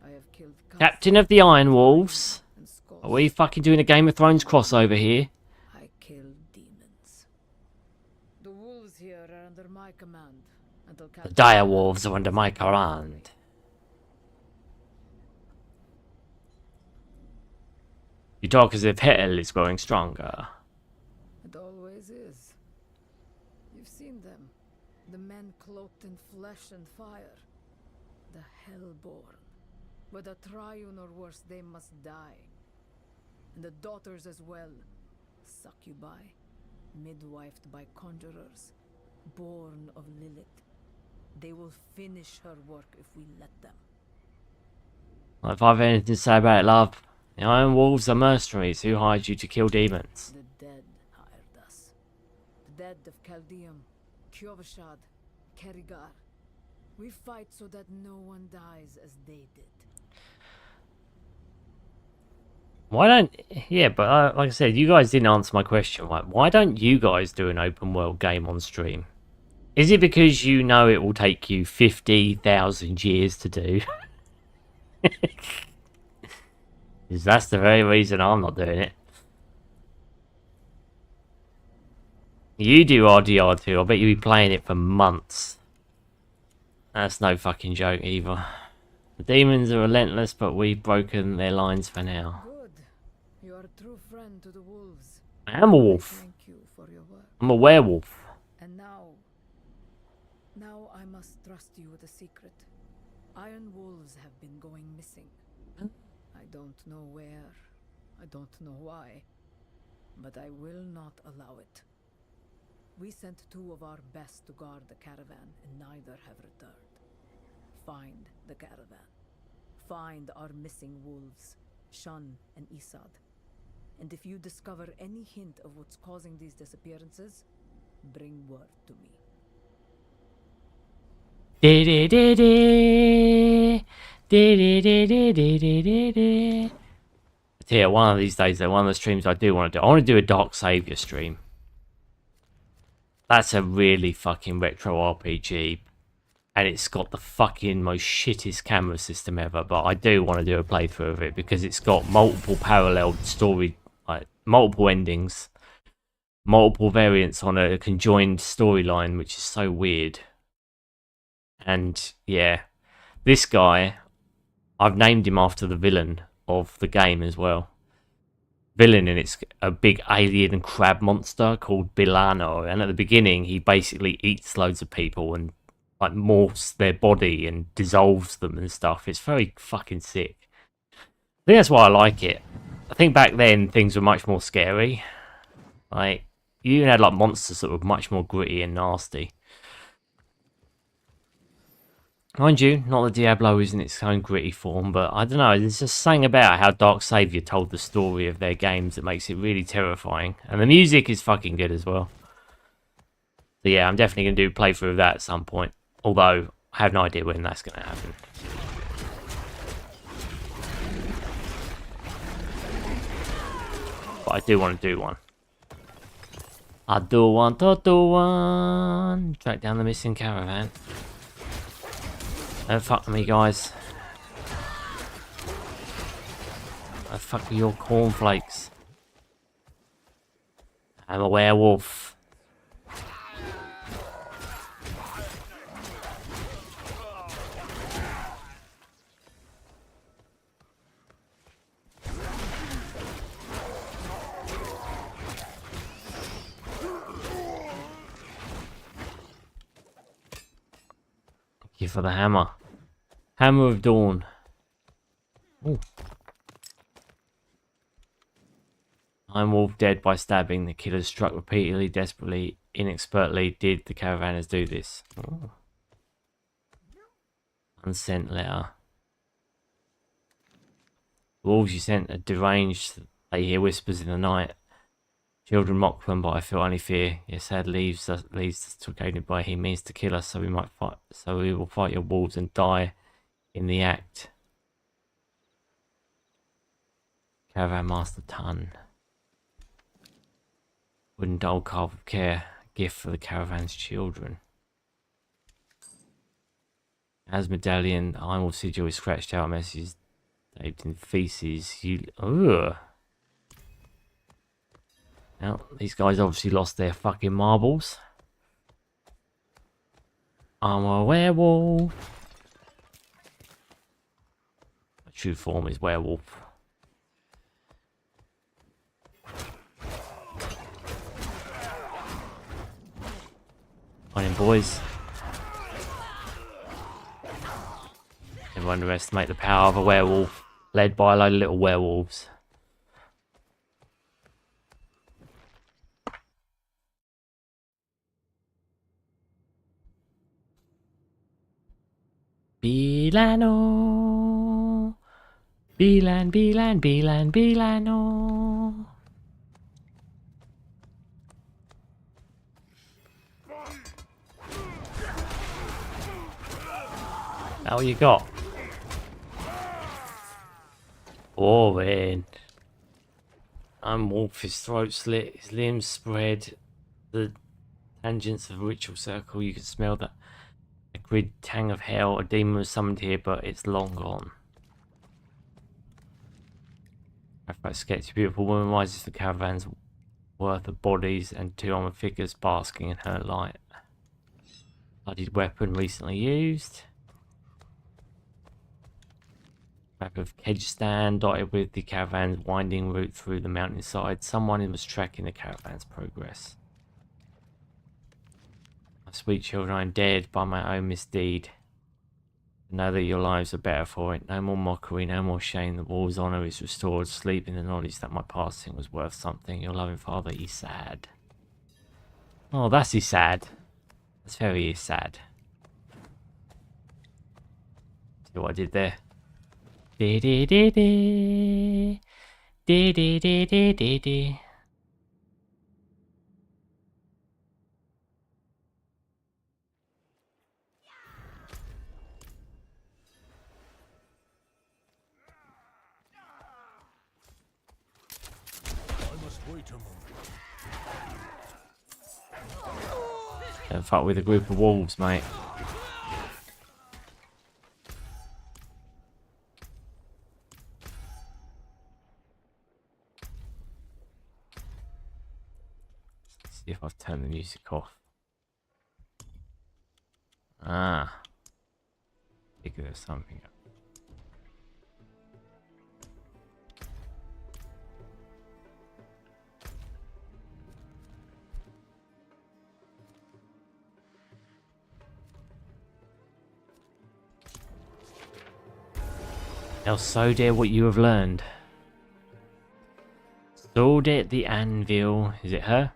[SPEAKER 4] I have killed
[SPEAKER 1] Captain of the Iron Wolves.
[SPEAKER 4] and skulls.
[SPEAKER 1] Are we fucking doing a Game of Thrones crossover here?
[SPEAKER 4] I kill demons. The wolves here are under my command until
[SPEAKER 1] The dire wolves are under my command. You talk as if hell is growing stronger.
[SPEAKER 4] It always is. You've seen them. The men cloaked in flesh and fire. The Hellborn. Whether triune or worse, they must die. And the daughters as well. Succubi. Midwifed by conjurers. Born of Lilith. They will finish her work if we let them.
[SPEAKER 1] Well, if I've anything to say about it, love, the Iron Wolves are mercenaries who hired you to kill demons.
[SPEAKER 4] The dead hired us. The dead of Chaldeum, Kyovashad, Kerrigar. We fight so that no one dies as they did.
[SPEAKER 1] Why don't... Yeah, but like I said, you guys didn't answer my question. Right? Why don't you guys do an open world game on stream? Is it because you know it will take you 50,000 years to do? Because that's the very reason I'm not doing it. You do RDR2, I bet you'll be playing it for months. That's no fucking joke either. The demons are relentless, but we've broken their lines for now.
[SPEAKER 4] Good. You are a true friend to the wolves.
[SPEAKER 1] I am a wolf.
[SPEAKER 4] Thank you for your work.
[SPEAKER 1] I'm a werewolf.
[SPEAKER 4] And now I must trust you with a secret. Iron wolves have been going missing. I don't know where. I don't know why. But I will not allow it. We sent 2 of our best to guard the caravan, and neither have returned. Find the caravan. Find our missing wolves, Shun and Isad. And if you discover any hint of what's causing these disappearances, bring word to me.
[SPEAKER 1] I tell you, one of these days, though, one of the streams I do want to do, I want to do a Dark Savior stream. That's a really fucking retro RPG. And it's got the fucking most shittest camera system ever. But I do want to do a playthrough of it because it's got multiple parallel story, like multiple endings, multiple variants on a conjoined storyline, which is so weird. And yeah, This guy, I've named him after the villain of the game as well. Villain, and it's a big alien crab monster called Bilano, and at the beginning he basically eats loads of people and like morphs their body and dissolves them and stuff. It's very fucking sick. I think that's why I like it. I think back then things were much more scary. Like, you had like monsters that were much more gritty and nasty. Mind you, not that Diablo is in its own gritty form, but I don't know, there's just something about how Dark Savior told the story of their games that makes it really terrifying. And the music is fucking good as well. So yeah, I'm definitely going to do a playthrough of that at some point. Although, I have no idea when that's going to happen. But I do want to do one. I do want to do one. Track down the missing caravan. Don't fuck with me, guys. Don't fuck with your cornflakes. I'm a werewolf. Thank you for the hammer. Hammer of Dawn. Ooh. I'm wolf dead by stabbing. The killer struck repeatedly, desperately, inexpertly. Did the caravanners do this? Oh. Unsent letter. Wolves you sent are deranged. They hear whispers in the night. Children mock them, but I feel only fear. Your sad leaves us to gated by he means to kill us, so we might fight. So we will fight your wolves and die in the act. Caravan Master Ton. Wooden doll carved with care. Gift for the caravan's children. As medallion, iron wolf sigil is scratched out. Messages taped in feces. You. Ugh. Now, these guys obviously lost their fucking marbles. I'm a werewolf. My true form is werewolf. On in, boys. Never underestimate the power of a werewolf, led by a load of little werewolves. Bilano. Bilan, Bilan, Bilan, Bilano. How you got? Boring. I'm wolf, his throat slit, his limbs spread. The tangents of a ritual circle, you can smell that. A grid tang of hell, a demon was summoned here, but it's long gone. That sketchy, beautiful woman rises the caravan's worth of bodies and two armored figures basking in her light. Bloodied weapon recently used. Map of Kedge Stand dotted with the caravan's winding route through the mountainside. Someone was tracking the caravan's progress. My sweet children, I am dead by my own misdeed. Know that your lives are better for it. No more mockery, no more shame. The war's honour is restored. Sleep in the knowledge that my passing was worth something. Your loving father, he's sad. Oh, that's his sad. That's very sad. See what I did there? Dee-dee-dee-dee. Dee-dee-dee-dee-dee-dee. Don't fuck with a group of wolves, mate. Let's see if I've turned the music off. Ah. think there's something. Now, so dear, what you have learned. Sword at the anvil. Is it her?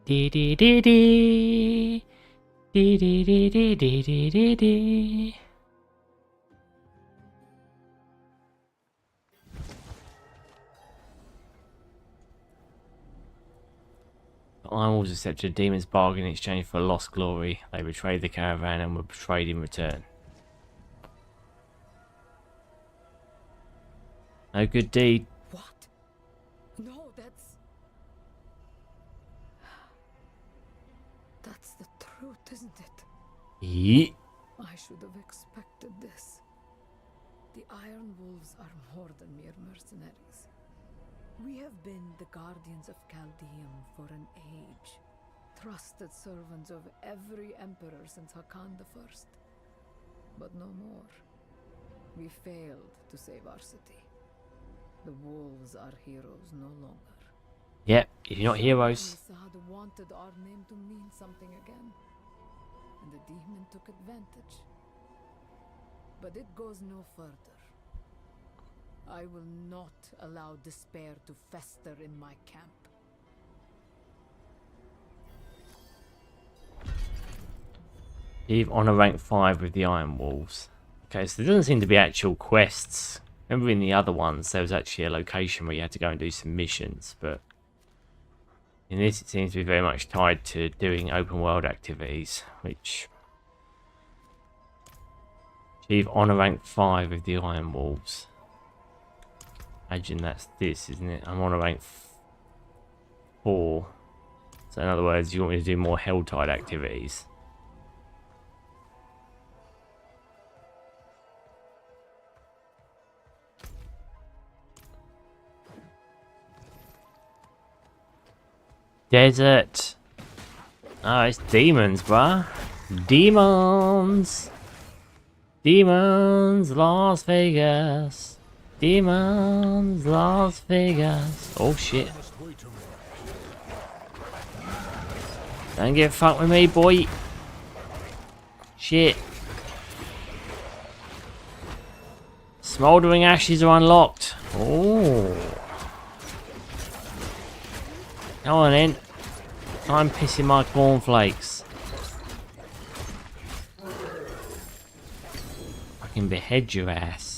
[SPEAKER 1] Dee dee dee dee. Dee dee dee dee dee dee dee dee. Iron Wolves accepted a demon's bargain in exchange for lost glory. They betrayed the caravan and were betrayed in return. No good deed.
[SPEAKER 4] What? No, that's the truth, isn't it?
[SPEAKER 1] Yeet.
[SPEAKER 4] I should have expected this. The Iron Wolves are more than mere mercenaries. We have been the guardians of Chaldeum for an age, trusted servants of every emperor since Hakan the First. But no more. We failed to save our city. The wolves are heroes no longer.
[SPEAKER 1] Yep, you're not heroes.
[SPEAKER 4] Assad wanted our name to mean something again, and the demon took advantage. But it goes no further. I will not allow despair to fester in my camp.
[SPEAKER 1] Achieve honor rank 5 with the Iron Wolves. Okay, so there doesn't seem to be actual quests. Remember in the other ones there was actually a location where you had to go and do some missions, but in this it seems to be very much tied to doing open world activities, which... Achieve honor rank 5 with the Iron Wolves. Imagine that's this, isn't it? I'm on rank 4. So in other words, you want me to do more Helltide activities. Desert. Oh, it's demons, bruh. Demons. Demons, Las Vegas. Demons, Las Vegas. Oh shit. Don't get fucked with me, boy. Shit. Smouldering ashes are unlocked. Oh. Come on then. I'm pissing my cornflakes. I can behead your ass.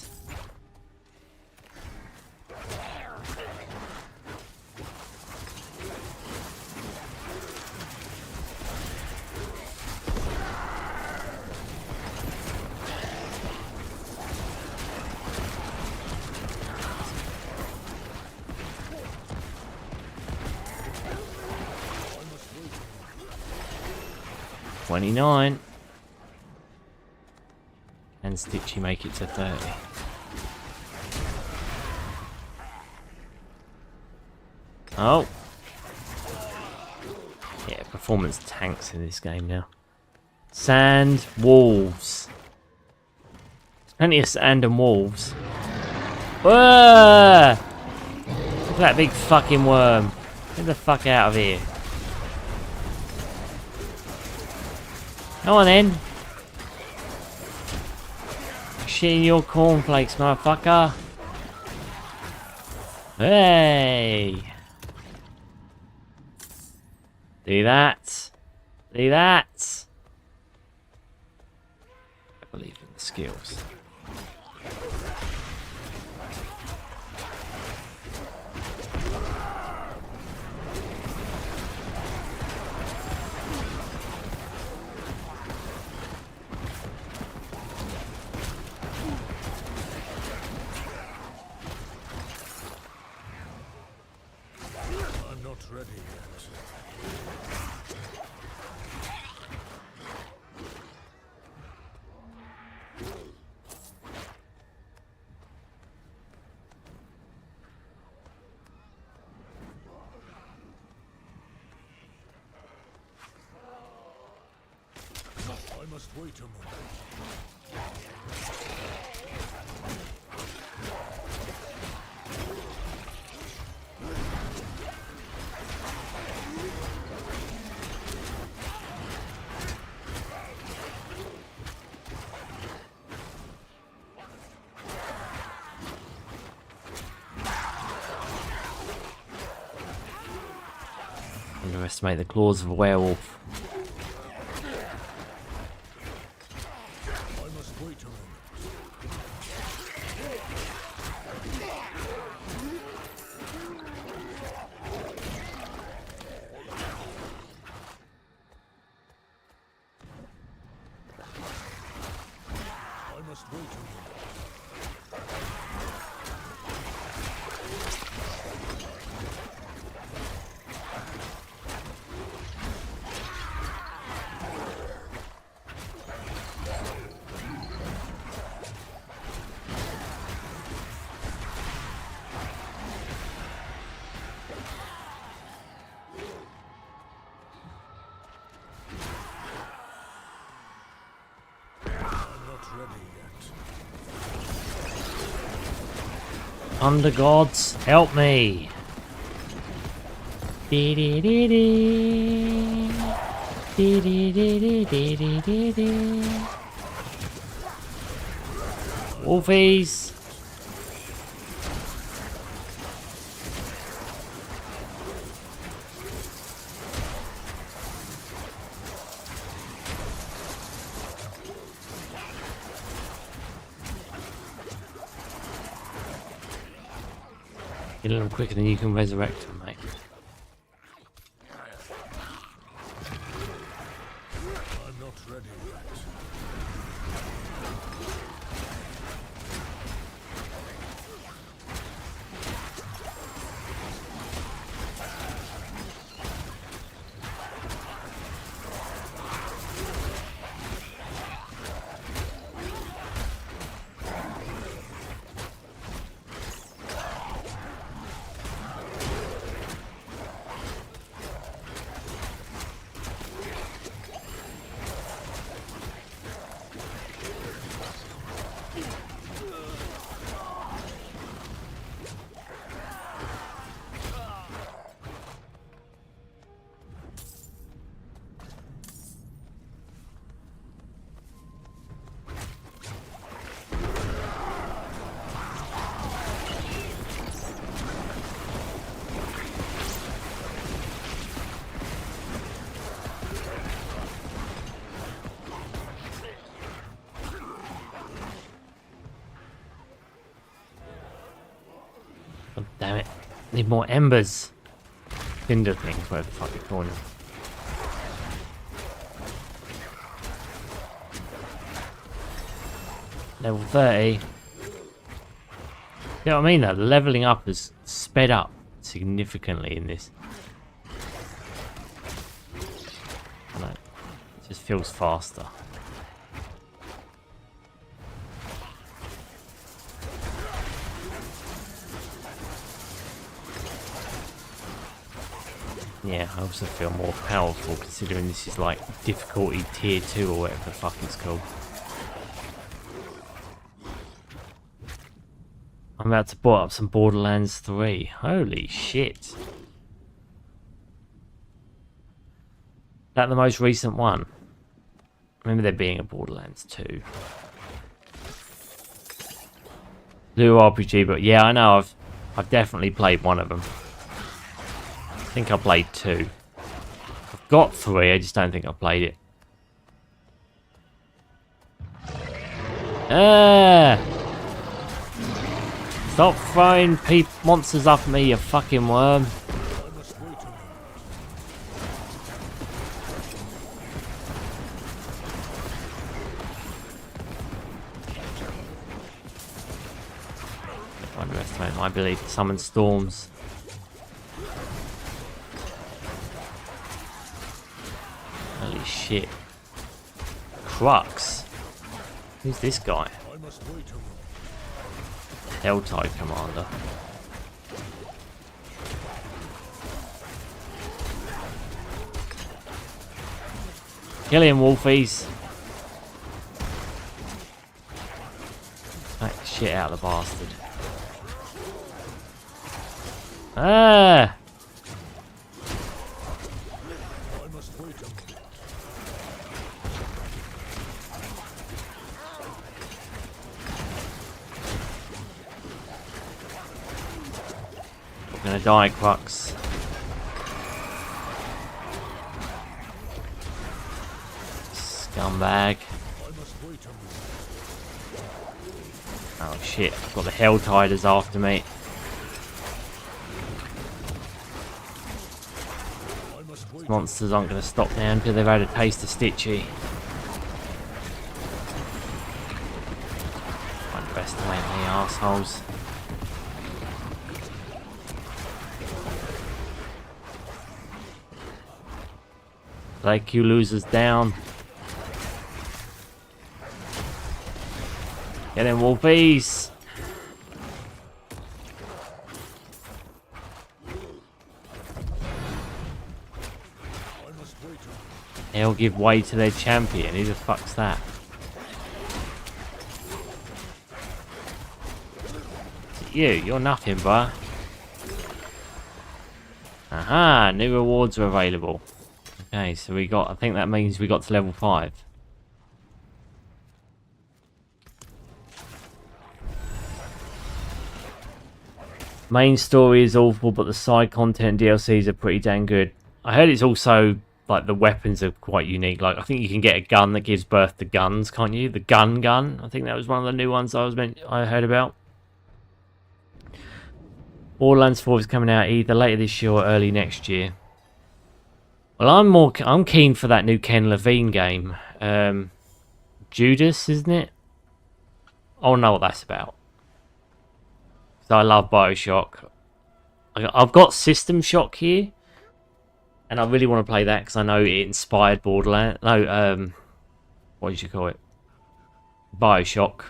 [SPEAKER 1] $29. And Stitchy make it to 30. Oh. Yeah, performance tanks in this game now. Sand wolves. There's plenty of sand and wolves. Whoa! Look at that big fucking worm. Get the fuck out of here. Come on then. Shit in your cornflakes, motherfucker. Hey. Do that. Do that. I believe in the skills.
[SPEAKER 2] I'm not ready yet. must wait a moment.
[SPEAKER 1] Underestimate the claws of a werewolf.
[SPEAKER 2] I must wait a moment. I must wait a moment. Ready yet.
[SPEAKER 1] Under gods, help me! Dee dee dee dee. Dee dee dee dee dee dee dee dee. Wolfies! Kill them quicker than you can resurrect them, mate.
[SPEAKER 2] I'm not ready yet.
[SPEAKER 1] God damn it. Need more embers. Cinder things, whatever the fuck you call them. Level 30. You know what I mean though? The leveling up has sped up significantly in this. I know. It just feels faster. Yeah, I also feel more powerful considering this is like difficulty tier 2 or whatever the fuck it's called. I'm about to boot up some Borderlands 3. Holy shit. That the most recent one? Remember there being a Borderlands 2. Blue RPG, but yeah, I know I've definitely played one of them. I think I played 2. I've got 3, I just don't think I played it. Stop throwing monsters up at me, you fucking worm.
[SPEAKER 2] I must wait a moment.
[SPEAKER 1] Underestimate my ability to summon storms. Holy shit. Crux. Who's this guy?
[SPEAKER 2] I must wait a moment.
[SPEAKER 1] Helltide Commander. Kill him, Wolfies. Smack the shit out of the bastard. Ah!
[SPEAKER 2] I must wait a minute.
[SPEAKER 1] I'm gonna die, Crux. Scumbag.
[SPEAKER 2] I must wait a minute.
[SPEAKER 1] Oh shit, I've got the Helltiders after me.
[SPEAKER 2] I must wait.
[SPEAKER 1] Monsters aren't going to stop now until they've had a taste of Stitchy. Underestimate me, assholes. Take you losers down. Get them, Wolfies!
[SPEAKER 2] I must wait a minute.
[SPEAKER 1] They'll give way to their champion. Who the fuck's that? You're nothing, bruh. Aha, new rewards are available. Okay, so we got, I think that means we got to level 5. Main story is awful, but the side content DLCs are pretty dang good. I heard it's also, like, the weapons are quite unique. Like, I think you can get a gun that gives birth to guns, can't you? The gun. I think that was one of the new ones I heard about. Borderlands 4 is coming out either later this year or early next year. Well, I'm keen for that new Ken Levine game. Judas, isn't it? I don't know what that's about. So I love BioShock. I've got System Shock here, and I really want to play that because I know it inspired Borderlands. No, what did you call it? BioShock.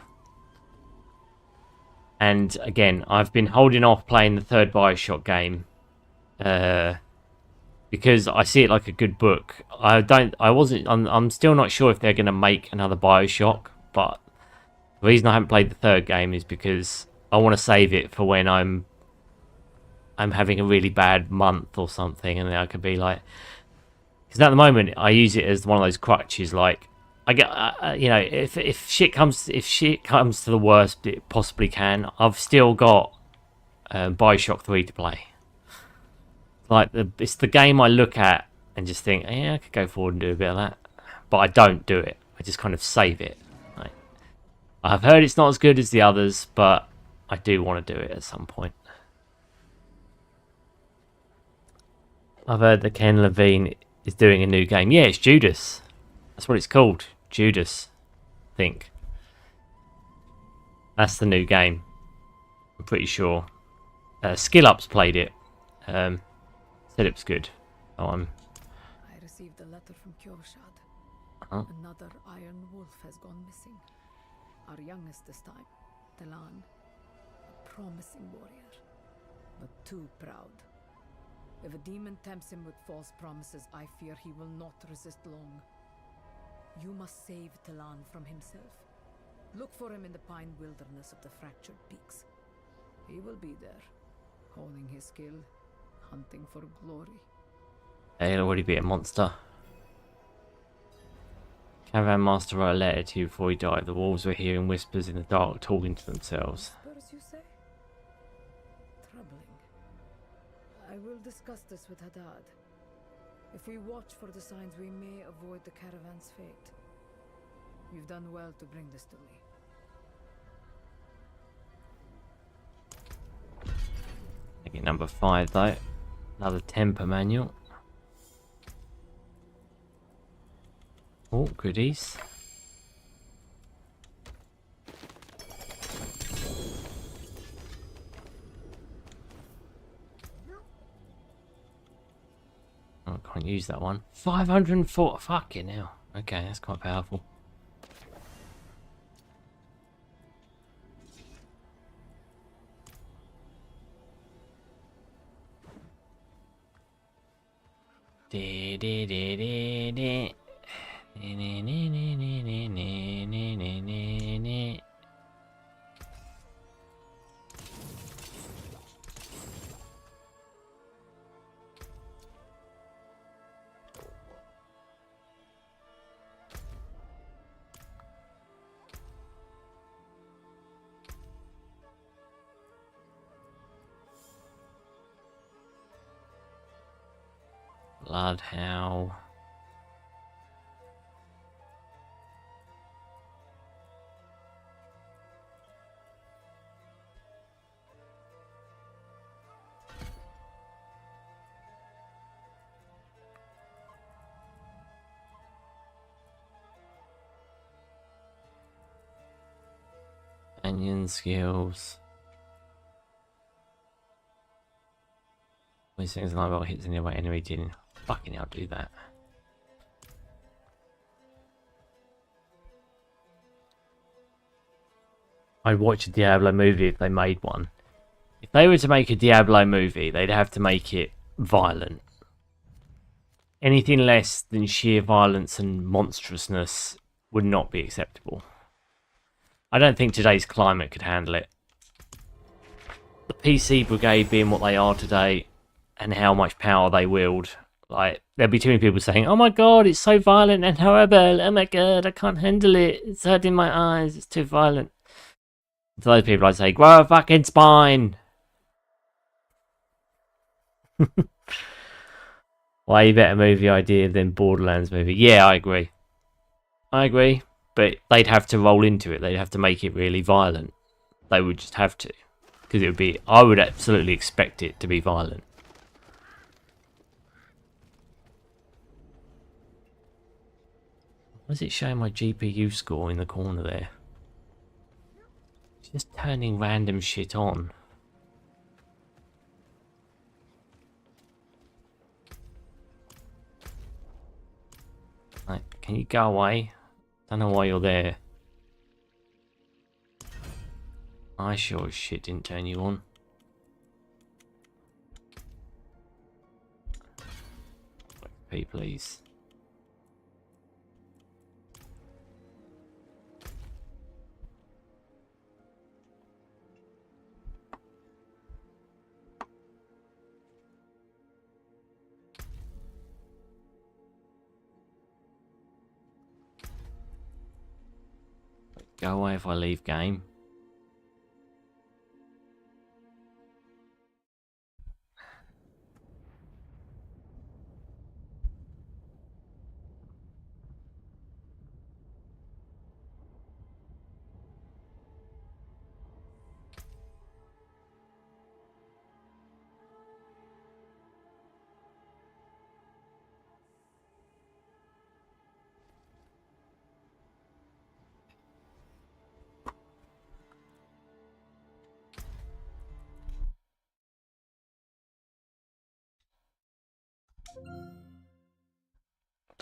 [SPEAKER 1] And again, I've been holding off playing the third BioShock game because I see it like a good book. I'm still not sure if they're going to make another BioShock, but the reason I haven't played the third game is because I want to save it for when I'm having a really bad month or something, and then I could be like, because at the moment I use it as one of those crutches. Like I get, you know, if shit comes to the worst it possibly can, I've still got BioShock 3 to play. Like it's the game I look at and just think, yeah, I could go forward and do a bit of that, but I don't do it. I just kind of save it. Like, I've heard it's not as good as the others, but I do want to do it at some point. I've heard that Ken Levine is doing a new game. Yeah, it's Judas. That's what it's called. Judas. I think. That's the new game. I'm pretty sure. Skill Up's played it. Said it was good. Oh,
[SPEAKER 4] I received a letter from Kyorshad. Another Iron Wolf has gone missing. Our youngest this time, Delan. A promising warrior, but too proud. If a demon tempts him with false promises, I fear he will not resist long. You must save Delan from himself. Look for him in the pine wilderness of the Fractured Peaks. He will be there, honing his skill, hunting for glory.
[SPEAKER 1] He'll already be a monster. Caravan Master wrote a letter to you before he died. The wolves were hearing whispers in the dark, talking to themselves.
[SPEAKER 4] Whispers, you say? Troubling. I will discuss this with Haddad. If we watch for the signs, we may avoid the caravan's fate. You've done well to bring this to me.
[SPEAKER 1] Maybe number 5 though. Another temper manual. Oh, goodies. Oh, I can't use that one. 504. Fucking hell. Okay, that's quite powerful. Blood Howl. Onion skills. These things like well hits anyway enemy didn't fucking hell do that. I'd watch a Diablo movie if they made one. If they were to make a Diablo movie, they'd have to make it violent. Anything less than sheer violence and monstrousness would not be acceptable. I don't think today's climate could handle it. The PC brigade being what they are today, and how much power they wield, like there'll be too many people saying, "Oh my god, it's so violent and horrible! Oh my god, I can't handle it! It's hurting my eyes! It's too violent." To those people, I'd say, "Grow a fucking spine!" Way better movie idea than Borderlands movie. Yeah, I agree. I agree, but they'd have to roll into it. They'd have to make it really violent. They would just have to, because it would be. I would absolutely expect it to be violent. Why is it showing my GPU score in the corner there? It's just turning random shit on. Like, can you go away? Don't know why you're there. I sure as shit didn't turn you on. P, please. Go away if I leave game.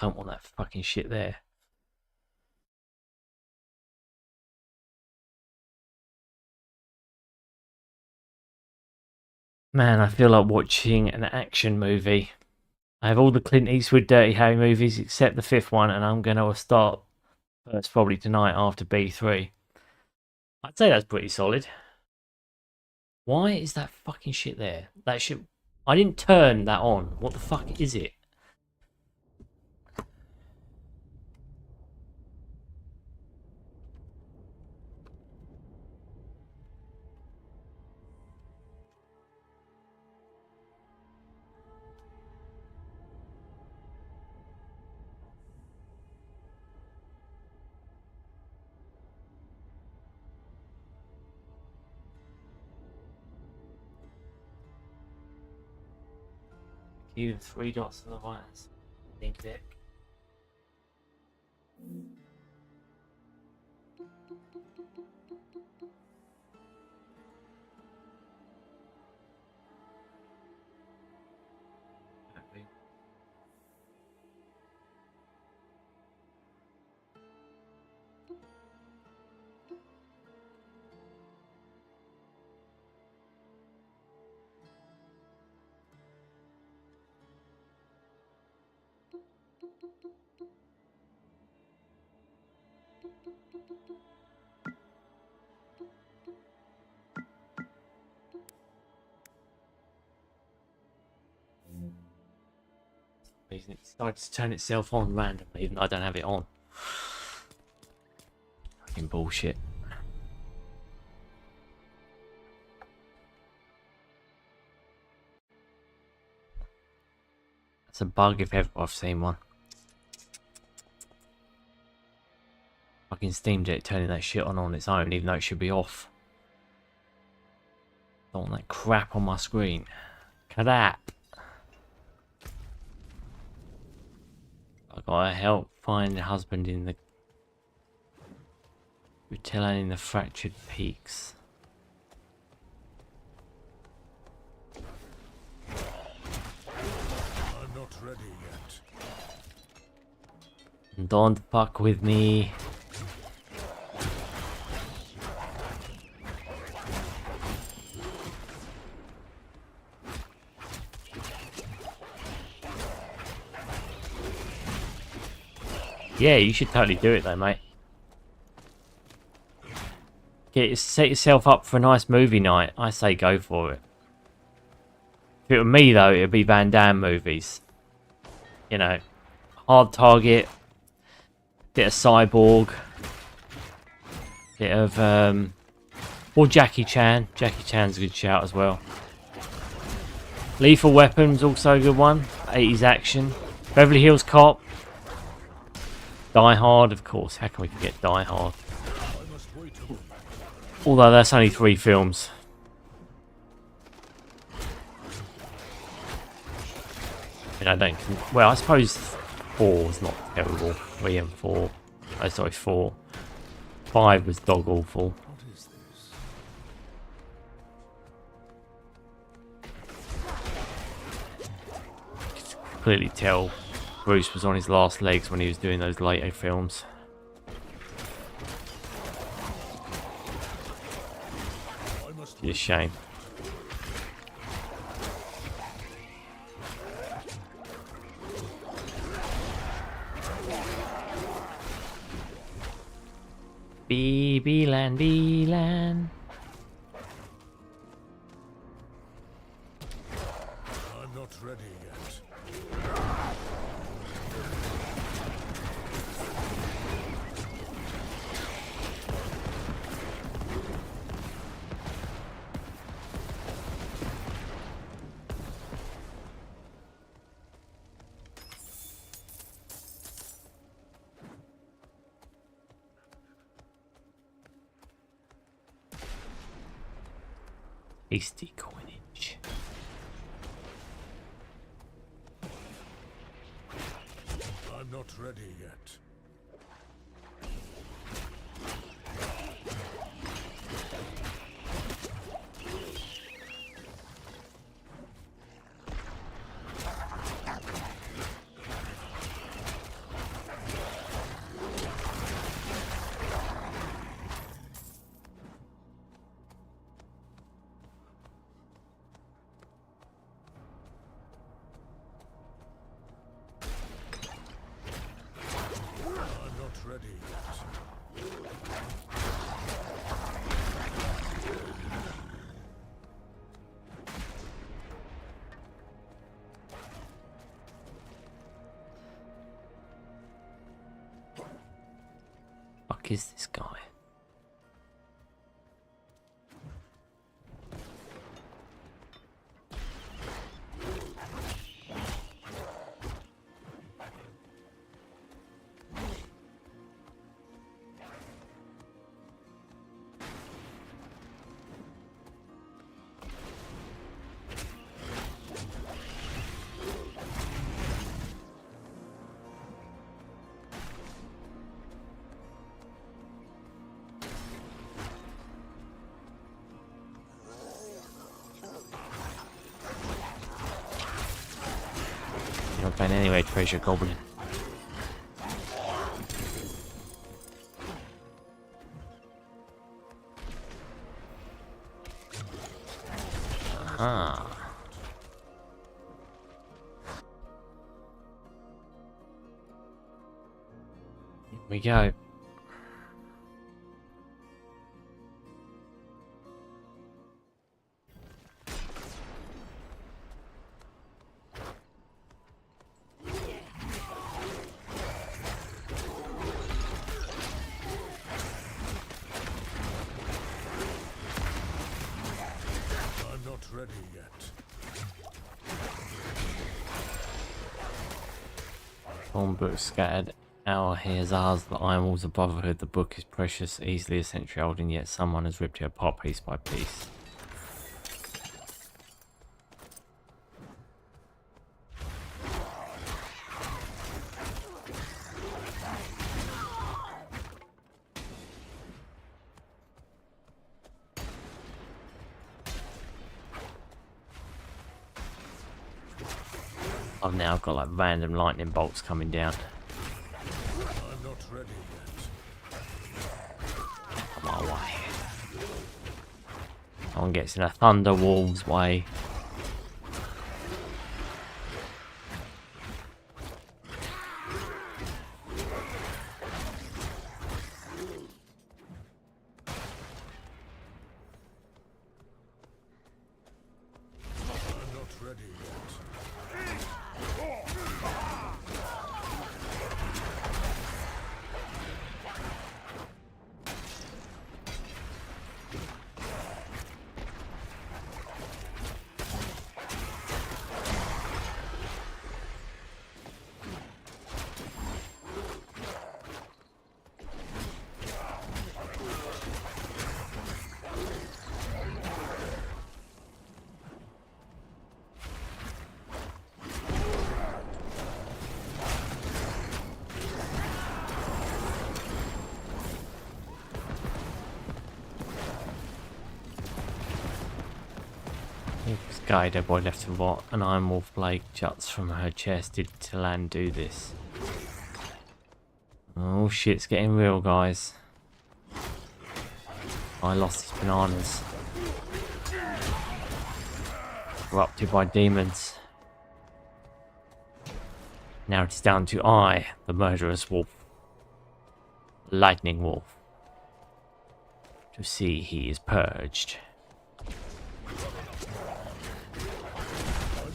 [SPEAKER 1] Don't want that fucking shit there. Man, I feel like watching an action movie. I have all the Clint Eastwood Dirty Harry movies except the fifth one, and I'm going to start first probably tonight after B3. I'd say that's pretty solid. Why is that fucking shit there? That shit... I didn't turn that on. What the fuck is it? You 3 dots on the right. Think it. It decided to turn itself on randomly, even though I don't have it on. Fucking bullshit. It's a bug if ever I've seen one. Fucking Steam Deck turning that shit on its own, even though it should be off. Don't want that crap on my screen. Crap. I gotta help find a husband in the Utila in the Fractured Peaks.
[SPEAKER 2] I'm not ready yet.
[SPEAKER 1] Don't fuck with me. Yeah, you should totally do it though, mate. Set yourself up for a nice movie night. I say go for it. If it were me though, it'd be Van Damme movies. You know, Hard Target, bit of Cyborg, bit of or Jackie Chan. Jackie Chan's a good shout as well. Lethal Weapon's also a good one. 80s action. Beverly Hills Cop. Die Hard, of course. How can we forget Die Hard? Although that's only 3 films. And I don't. Well, I suppose 4 is not terrible. 3 and 4. Oh, sorry, 4. 5 was dog awful.
[SPEAKER 2] What is this?
[SPEAKER 1] Clearly tell Bruce was on his last legs when he was doing those later films. It's a shame. BILAN, BILAN.
[SPEAKER 2] I'm not ready yet.
[SPEAKER 1] Hasty coinage.
[SPEAKER 2] I'm not ready yet.
[SPEAKER 1] Fuck is this guy? You're not going anywhere, treasure goblin. Aha. Here we go.
[SPEAKER 2] I'm not ready yet.
[SPEAKER 1] Torn books scattered. Our here's ours, the Iron Walls of Brotherhood. The book is precious, easily a century old, and yet someone has ripped it apart piece by piece. I've now got like random lightning bolts coming down.
[SPEAKER 2] I'm not ready yet.
[SPEAKER 1] Come my way. Someone gets in a Thunder Wolves way.
[SPEAKER 2] I'm not ready yet.
[SPEAKER 1] This guy, dead boy left to rot. An Iron Wolf blade juts from her chest. Did Talan do this? Oh, shit's getting real, guys. I lost his bananas. Corrupted by demons. Now it's down to I, the murderous wolf. Lightning Wolf. To see he is purged.
[SPEAKER 2] I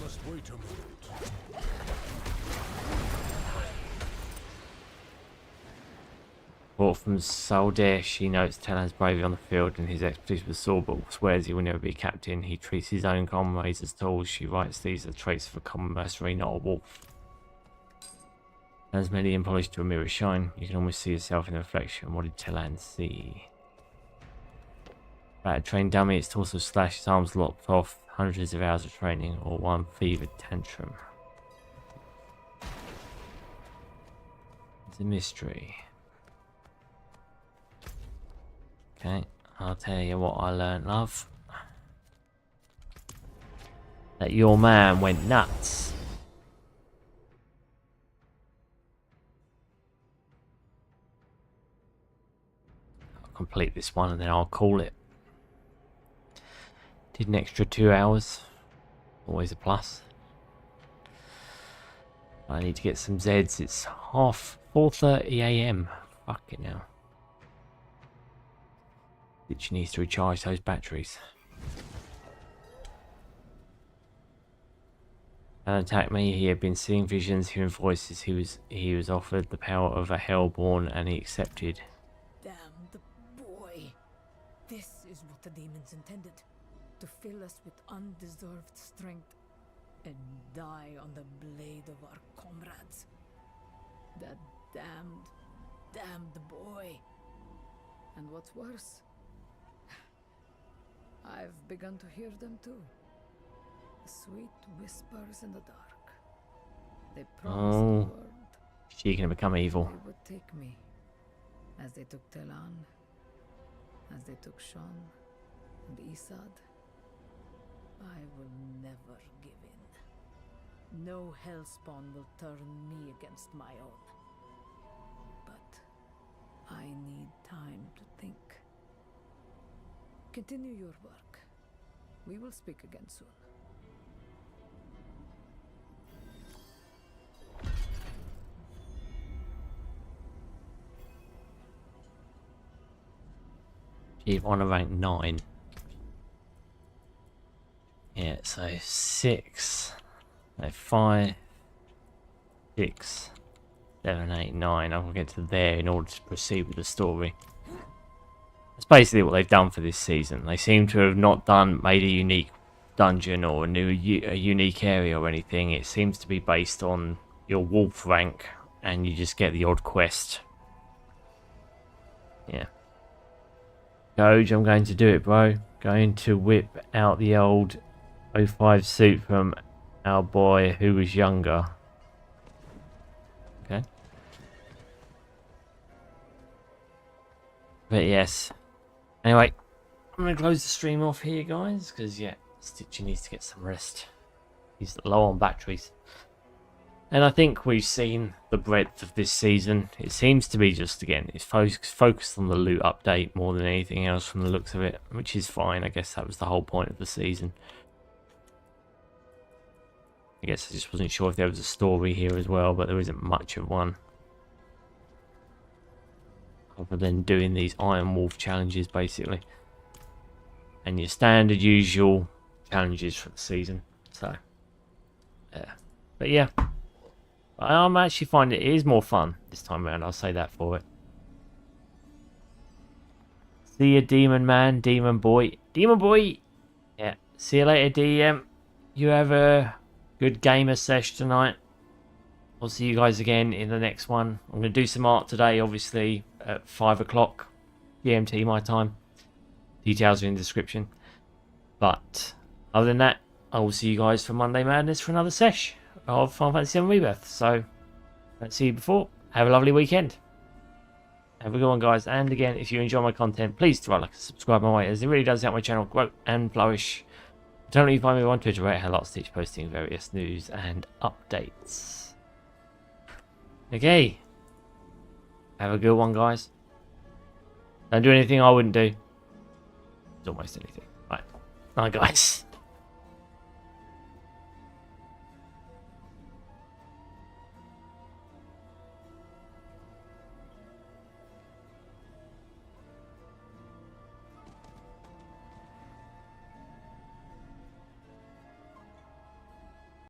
[SPEAKER 2] must wait a moment.
[SPEAKER 1] Brought from Saldesh, he notes Talan's bravery on the field and his expertise with sword, but swears he will never be a captain. He treats his own comrades as tools. She writes these are traits of a common mercenary, not a wolf. As many and polished to a mirror shine, you can almost see yourself in the reflection. What did Talan see? About a trained dummy, its torso slashed, his arms lopped off, hundreds of hours of training, or one fevered tantrum. It's a mystery. Okay, I'll tell you what I learned, love. That your man went nuts. I'll complete this one and then I'll call it. Did an extra 2 hours. Always a plus. I need to get some Zeds. It's 4:30 AM. Fucking hell. Bitch needs to recharge those batteries. And attacked me. He had been seeing visions, hearing voices. He was offered the power of a Hellborn and he accepted.
[SPEAKER 4] Damn the boy. This is what the demons intended. To fill us with undeserved strength and die on the blade of our comrades. That damned boy. And what's worse, I've begun to hear them too. The sweet whispers in the dark. They promised the world
[SPEAKER 1] She gonna become evil.
[SPEAKER 4] they would take me, as they took Telan, as they took Sean and Isad. I will never give in. No hellspawn will turn me against my own. But I need time to think. Continue your work. We will speak again soon.
[SPEAKER 1] Achieve honor rank 9. Yeah, so 6, no, 5, 6, 7, 8, 9. I'll get to there in order to proceed with the story. That's basically what they've done for this season. They seem to have not made a unique dungeon or a unique area or anything. It seems to be based on your wolf rank and you just get the odd quest. Yeah. Doge, I'm going to do it, bro. Going to whip out the old 05 suit from our boy who was younger. Okay. But yes. Anyway, I'm going to close the stream off here, guys, because, yeah, Stitchy needs to get some rest. He's low on batteries. And I think we've seen the breadth of this season. It seems to be just, again, it's focused on the loot update more than anything else from the looks of it, which is fine. I guess that was the whole point of the season. I guess I just wasn't sure if there was a story here as well, but there isn't much of one. Other than doing these Iron Wolf challenges, basically. And your standard usual challenges for the season. So, yeah. But yeah. I'm actually finding it is more fun this time around. I'll say that for it. See you, Demon Man, Demon Boy. Demon Boy! Yeah. See you later, DM. You have a good gamer sesh tonight. I'll see you guys again in the next one. I'm going to do some art today, obviously, at 5 o'clock GMT my time. Details are in the description. But other than that, I will see you guys for Monday Madness for another sesh of Final Fantasy VII Rebirth. So, let's see you before. Have a lovely weekend. Have a good one, guys. And again, if you enjoy my content, please do like and subscribe my way, as it really does help my channel grow and flourish. Don't you find me on Twitter at HelloStitch, posting various news and updates. Okay. Have a good one, guys. Don't do anything I wouldn't do. It's almost anything. Right. Bye, guys.